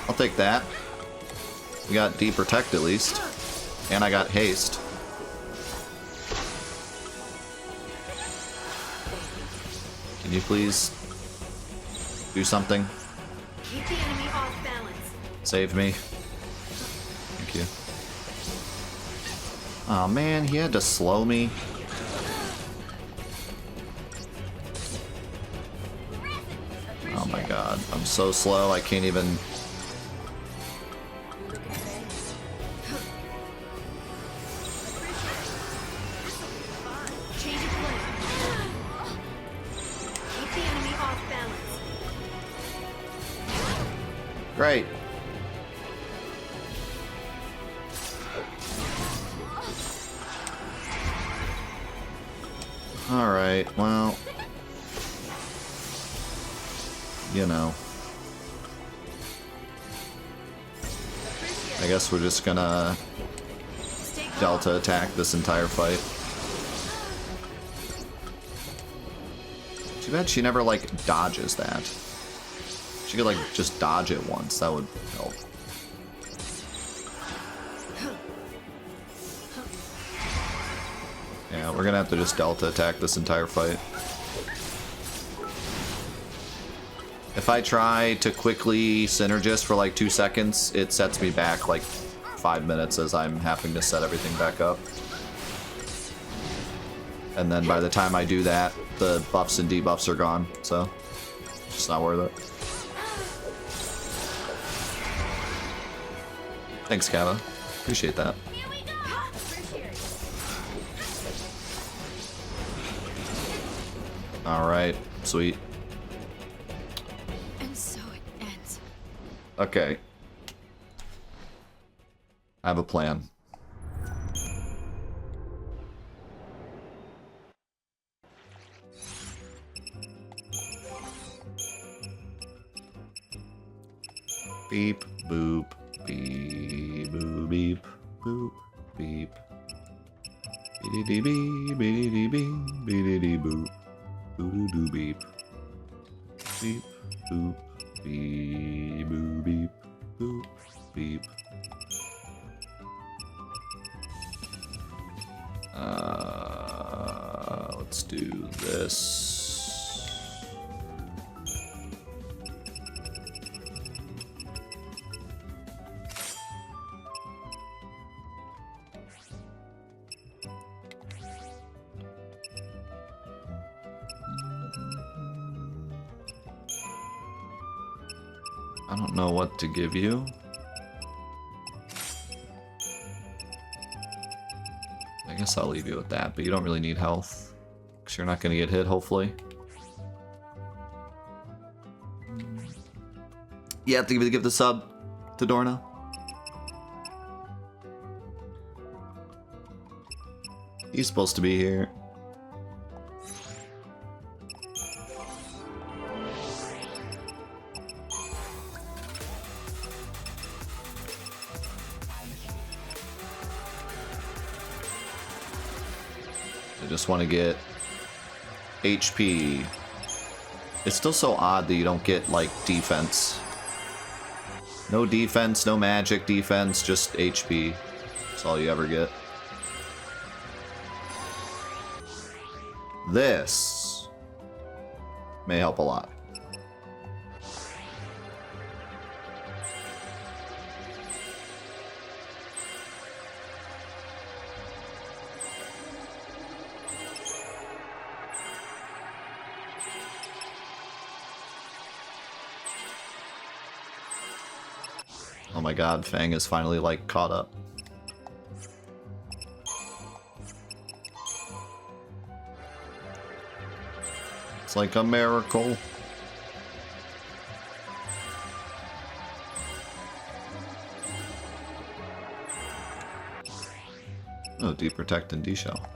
I'll take that. We got D-Protect at least. And I got Haste. Can you please do something? Keep the enemy off balance. Save me. Thank you. Oh man, he had to slow me. Oh my god, I'm so slow, I can't even... Change of plan. Keep the enemy off balance. Great. Alright, well... You know. I guess we're just gonna Delta attack this entire fight. Too bad she never, like, dodges that. She could, like, just dodge it once. That would help. Yeah, we're gonna have to just Delta attack this entire fight. If I try to quickly Synergist for like 2 seconds, it sets me back like 5 minutes as I'm having to set everything back up. And then by the time I do that, the buffs and debuffs are gone, so it's just not worth it. Thanks, Kava. Appreciate that. Alright, sweet. And so it ends. Okay. I have a plan. Beep, boop, beep, boop, beep, boop, beep. Beep, beep, beep, beep, beep, boop. Boo-doo-doo beep. Beep, boop, beep, boop, beep, boop, beep. Let's do this. I don't know what to give you. I guess I'll leave you with that, but you don't really need health. Because you're not going to get hit, hopefully. You have to give the sub to Dorna. He's supposed to be here. I just want to get HP. It's still so odd that you don't get, like, defense. No defense, no magic defense, just HP. That's all you ever get. This may help a lot. Oh my god, Fang is finally, like, caught up. It's like a miracle. Oh, D-Protect and D-Shell.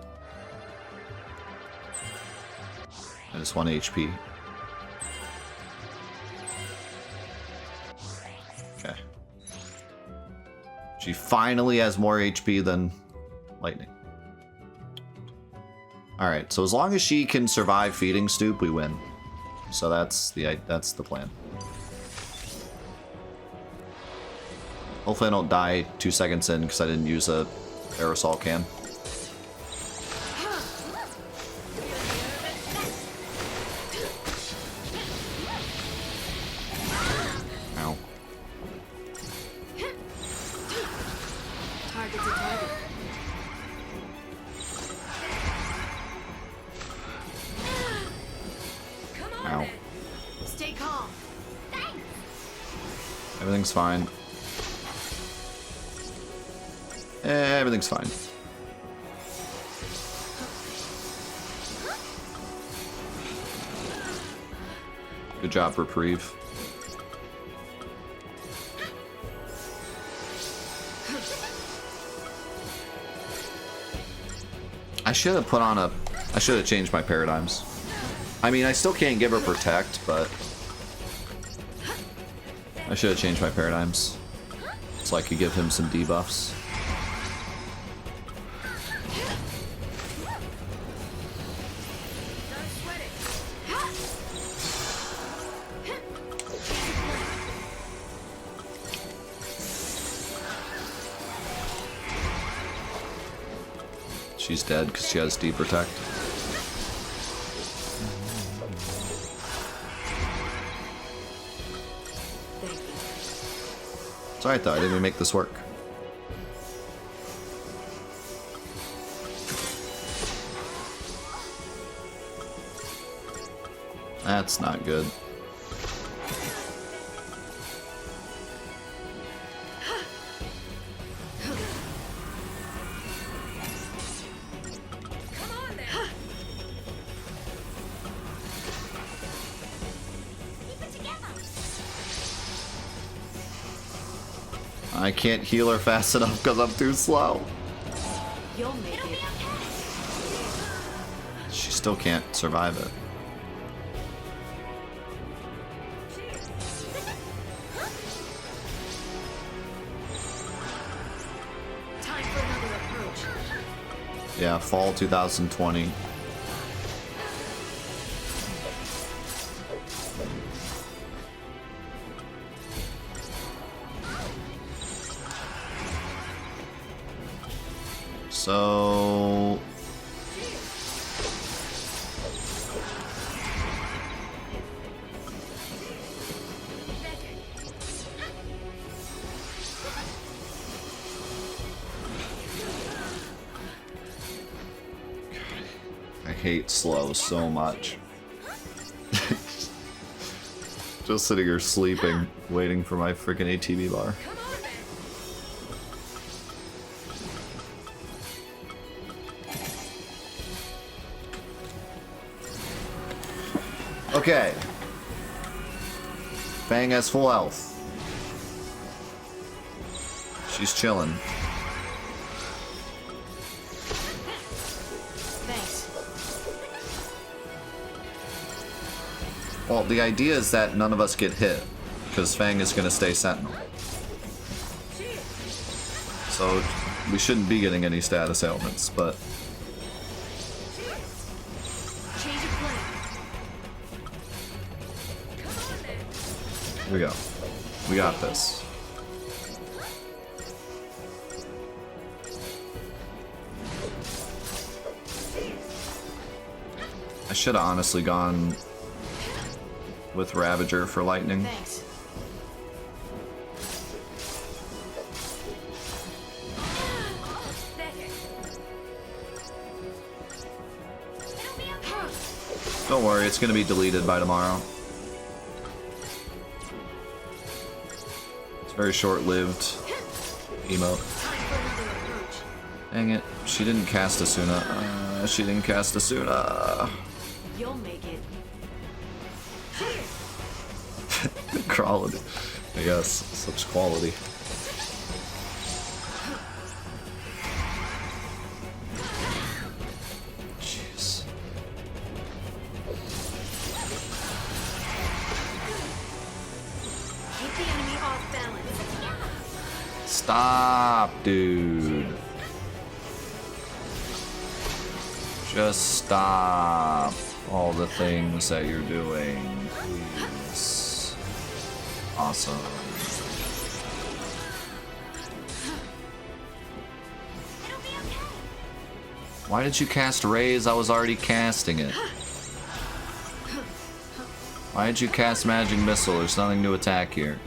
I just 1 HP. Okay. She finally has more HP than Lightning. Alright, so as long as she can survive Feeding Stoop, we win. So that's the plan. Hopefully I don't die 2 seconds in because I didn't use a aerosol can. Ow. Target's a target. Come on, Ow. then. Stay calm. Thanks. Everything's fine. Everything's fine. Good job, Reprieve. I should have put on a... I should have changed my paradigms. I mean, I still can't give her Protect, but... I should have changed my paradigms. So I could give him some debuffs. Don't sweat it. She's dead because she has D-Protect. Thank you. It's alright though, I didn't even make this work. That's not good. Come on, then. Keep it together. I can't heal her fast enough because I'm too slow. You'll make it. She still can't survive it. Time for another approach. Yeah, fall 2020. So... I hate slow so much. Just sitting here sleeping, waiting for my freaking ATB bar. Come on, then. Okay. Fang has full health. She's chilling. Thanks. Well, the idea is that none of us get hit, because Fang is going to stay Sentinel. So, we shouldn't be getting any status ailments, but... Change of plan. Here we go. We got this. I should have honestly gone with Ravager for lightning. Thanks. Don't worry, it's gonna be deleted by tomorrow. It's very short-lived emote. Dang it, she didn't cast Asuna. She didn't cast Asuna. You'll make it. Quality. I guess. Such quality. Jeez. Keep the enemy off balance. Stop, dude. Just stop all the things that you're doing, please. Awesome. Why did you cast Raise? I was already casting it. Why did you cast Magic Missile? There's nothing to attack here.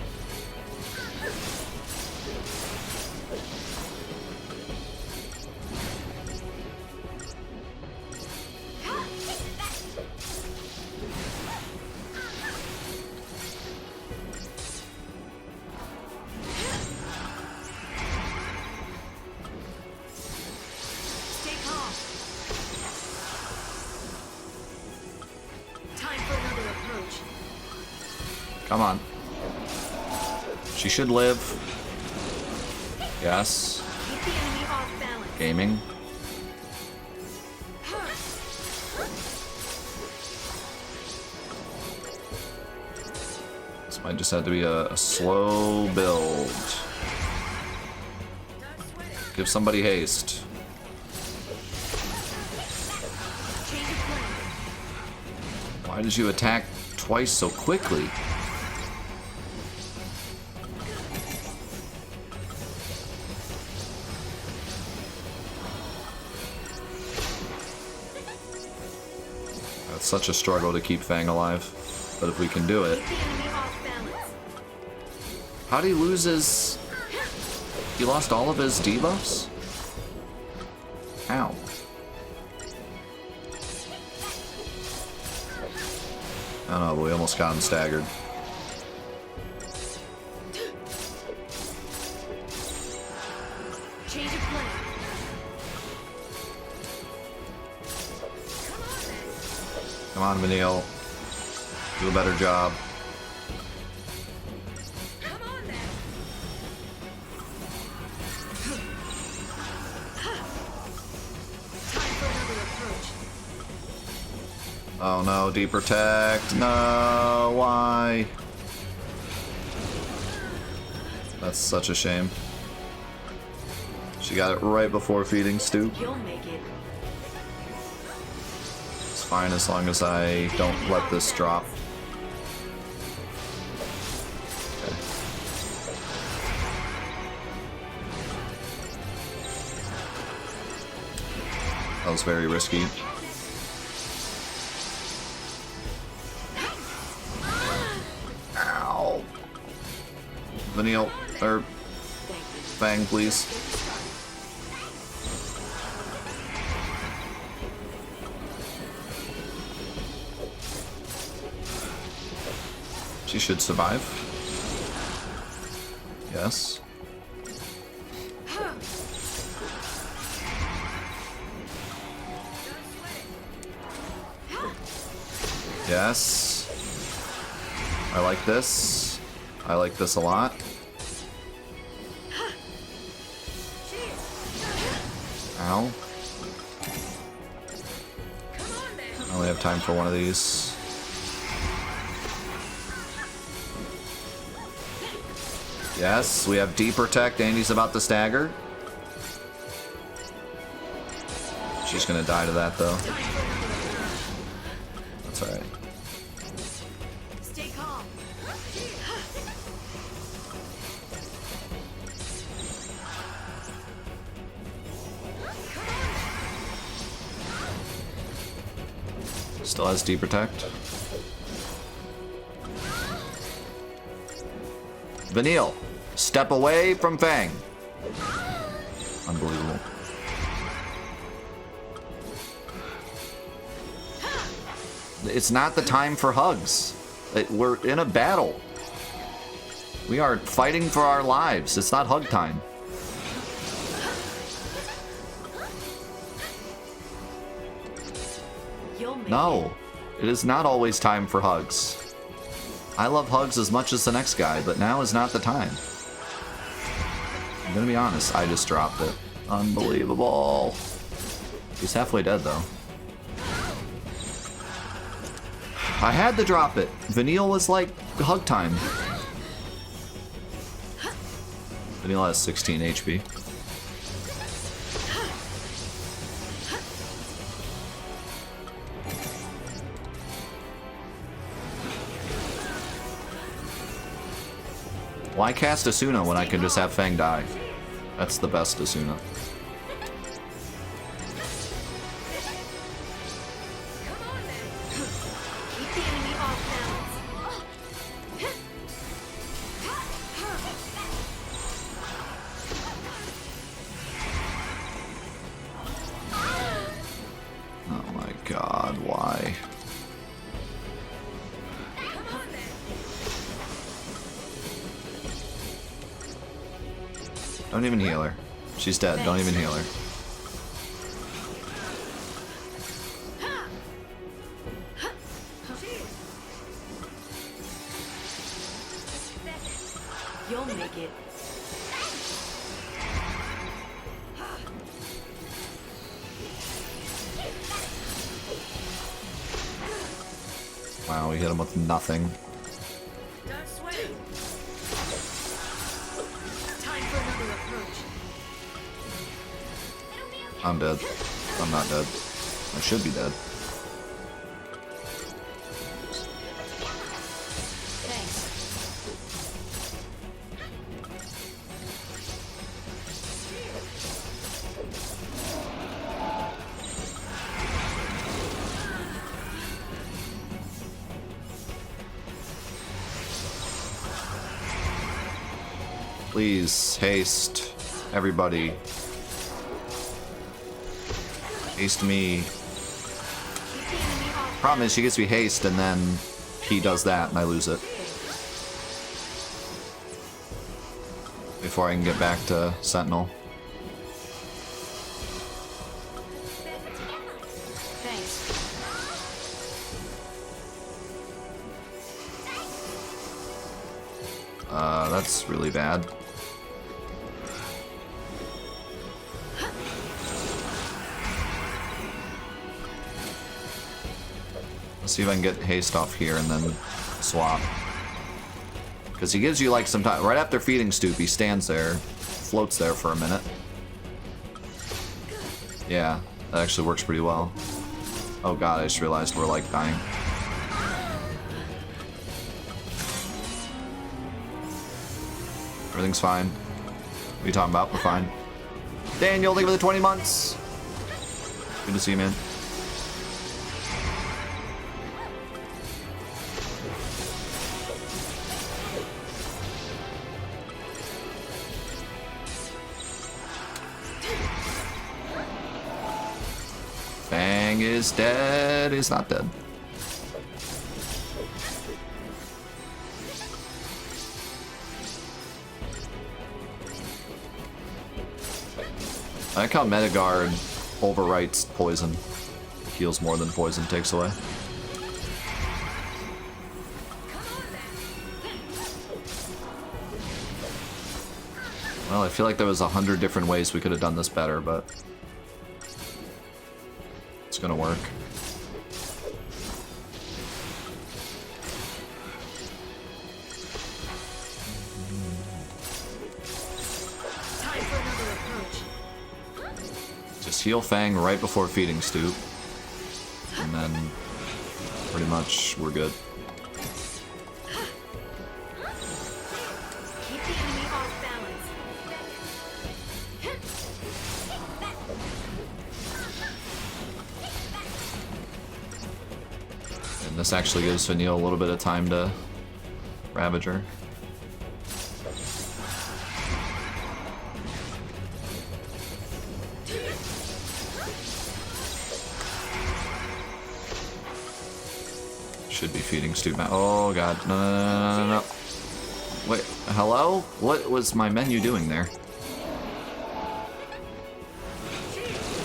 Stay calm. Time for another approach. Come on. She should live. Yes. Keep the enemy off balance. Gaming. This might just have to be a slow build. Give somebody haste. Change of plan. Why did you attack twice so quickly? That's such a struggle to keep Fang alive. But if we can do it. Keep the enemy off balance. How'd he lose his... He lost all of his debuffs? Ow. I don't know, but we almost got him staggered. Change of plan. Come on, Vanille. Do a better job. Come on then. Time for another approach. Oh no, deep protect. No, why? That's such a shame. She got it right before feeding Stoop. You'll make it. It's fine as long as I don't let this drop. Okay. That was very risky. Ow. Vanille, or Fang, please. She should survive. Yes. Yes. I like this. I like this a lot. Ow. I only have time for one of these. Yes, we have deep protect and he's about to stagger. She's gonna die to that though. That's alright. Stay calm. Still has D-Protect. Vanille, step away from Fang. Unbelievable. It's not the time for hugs. We're in a battle. We are fighting for our lives. It's not hug time. No, it is not always time for hugs. I love hugs as much as the next guy, but now is not the time. I'm gonna be honest, I just dropped it. Unbelievable. He's halfway dead, though. I had to drop it. Vanille was like hug time. Vanille has 16 HP. Why cast Asuna when I can just have Fang die? That's the best Asuna. Oh my god, why? Don't even heal her. She's dead. Don't even heal her. You'll make it. Wow, we hit him with nothing. Don't sweat. Time for another approach. I'm dead. I'm not dead. I should be dead. Thanks. Please, haste. Everybody. Haste me. Problem is, she gives me haste, and then he does that, and I lose it. Before I can get back to Sentinel. Thanks. That's really bad. Let's see if I can get haste off here and then swap. Because he gives you like some time. Right after feeding Stoop, he stands there, floats there for a minute. Yeah, that actually works pretty well. Oh god, I just realized we're like dying. Everything's fine. What are you talking about? We're fine. Daniel, thank you for the 20 months. Good to see you, man. Fang is dead. He's not dead. I like how Metagard overwrites poison. Heals more than poison takes away. Well, I feel like there was 100 different ways we could have done this better, but it's gonna work. Time for another approach. Just heal Fang right before feeding Stoop. And then pretty much we're good. Keep the enemy off balance. And this actually gives Vanille a little bit of time to ravage her. Should be feeding Stupid. Oh god, no. Wait, hello? What was my menu doing there?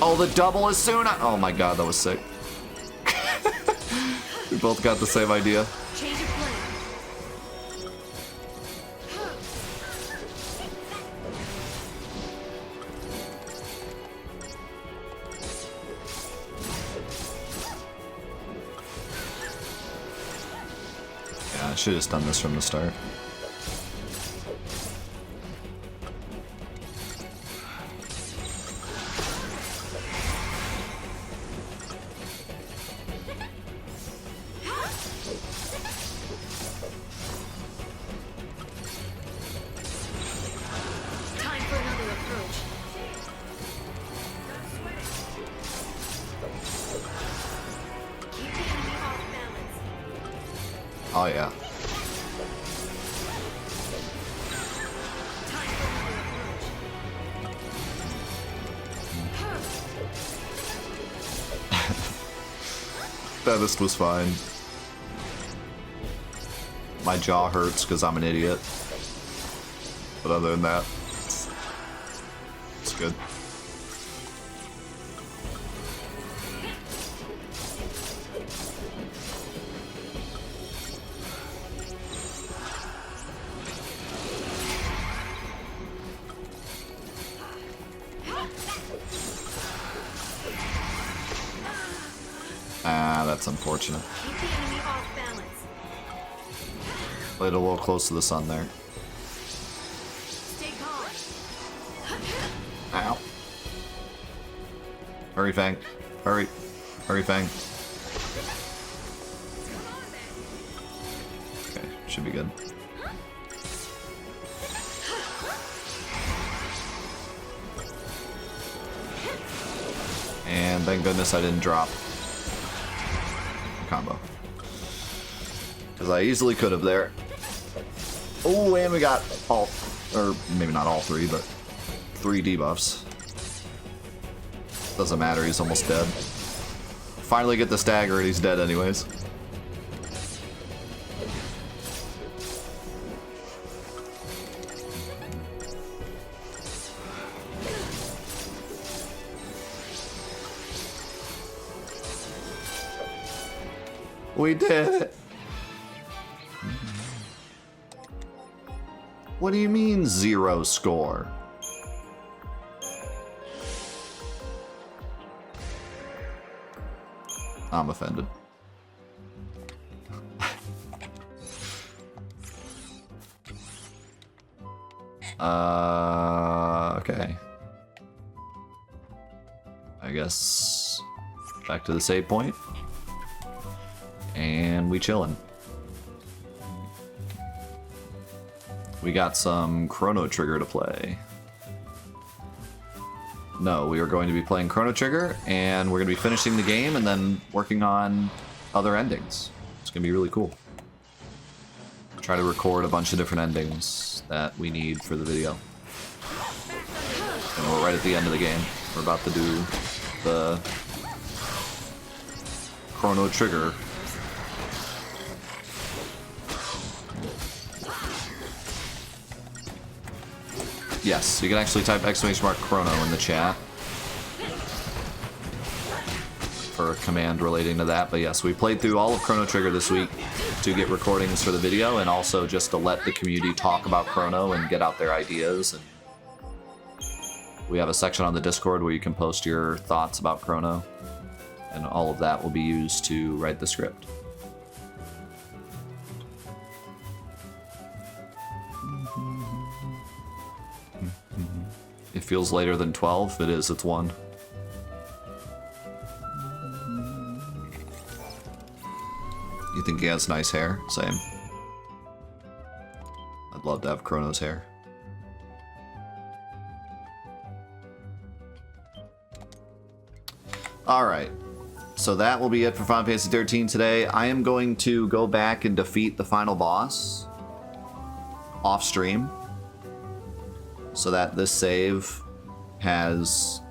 Oh, the double is soon. Oh my god, that was sick. We both got the same idea. Change of plan. Yeah, I should have just done this from the start. Time for another approach. Keep the enemy off balance. Oh yeah. Time for another approach. This was fine. My jaw hurts because I'm an idiot. But other than that, it's good. Ah, that's unfortunate. Keep the enemy off balance. Played a little close to the sun there. Stay calm. Ow. Hurry, Fang. Hurry. Hurry, Fang. Okay, should be good. And thank goodness I didn't drop combo. Because I easily could have there. Oh, and we got all, or maybe not all three, but 3 debuffs. Doesn't matter, he's almost dead. Finally get the stagger and he's dead anyways. We did it! What do you mean 0 score? I'm offended. Okay. I guess back to the save point. And we chillin'. We got some Chrono Trigger to play. No, we are going to be playing Chrono Trigger, and we're going to be finishing the game and then working on other endings. It's going to be really cool. Try to record a bunch of different endings that we need for the video. And we're right at the end of the game. We're about to do the Chrono Trigger. Yes, you can actually type !chrono in the chat for a command relating to that. But yes, we played through all of Chrono Trigger this week to get recordings for the video, and also just to let the community talk about Chrono and get out their ideas. And we have a section on the Discord where you can post your thoughts about Chrono, and all of that will be used to write the script. It feels later than 12. It is, it's 1. You think he has nice hair? Same. I'd love to have Chrono's hair. Alright. So that will be it for Final Fantasy XIII today. I am going to go back and defeat the final boss off stream so that this save has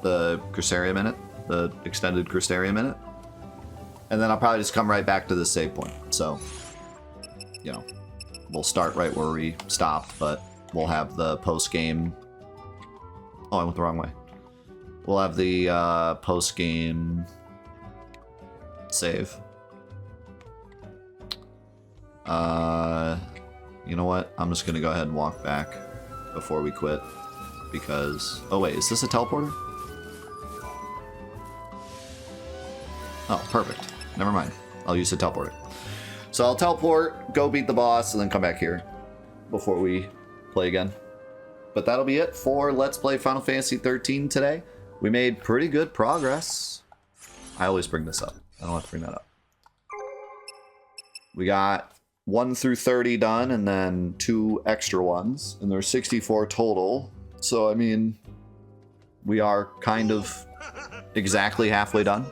the Crystarium in it, the extended Crystarium in it. And then I'll probably just come right back to this save point. So, you know, we'll start right where we stopped, but we'll have the post-game... Oh, I went the wrong way. We'll have the post-game save. You know what? I'm just gonna go ahead and walk back before we quit because... Oh wait, is this a teleporter? Oh, perfect. Never mind. I'll use the teleporter. So I'll teleport, go beat the boss, and then come back here before we play again. But that'll be it for Let's Play Final Fantasy XIII today. We made pretty good progress. I always bring this up. I don't have to bring that up. We got 1 through 30 done, and then 2 extra ones, and there's 64 total. So, I mean, we are kind of exactly halfway done.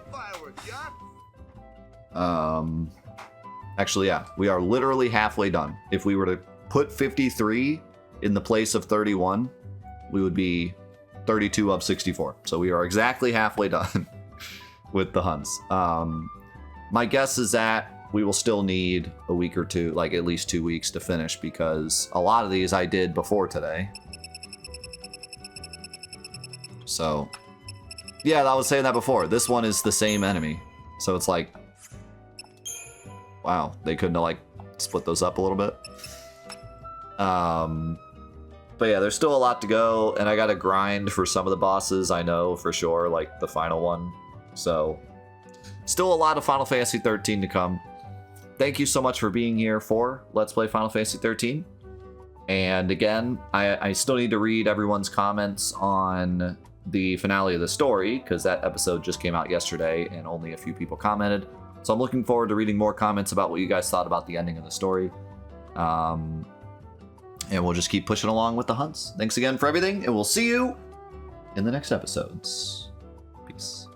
Actually, yeah, we are literally halfway done. If we were to put 53 in the place of 31, we would be 32 of 64. So we are exactly halfway done with the hunts. My guess is that we will still need a week or two, like at least 2 weeks to finish, because a lot of these I did before today. So, yeah, I was saying that before. This one is the same enemy. So it's like, wow, they couldn't have like split those up a little bit. But yeah, there's still a lot to go, and I gotta grind for some of the bosses, I know for sure, like the final one. So, still a lot of Final Fantasy XIII to come. Thank you so much for being here for Let's Play Final Fantasy XIII. And again, I still need to read everyone's comments on the finale of the story, because that episode just came out yesterday, and only a few people commented. So I'm looking forward to reading more comments about what you guys thought about the ending of the story. And we'll just keep pushing along with the hunts. Thanks again for everything, and we'll see you in the next episodes. Peace.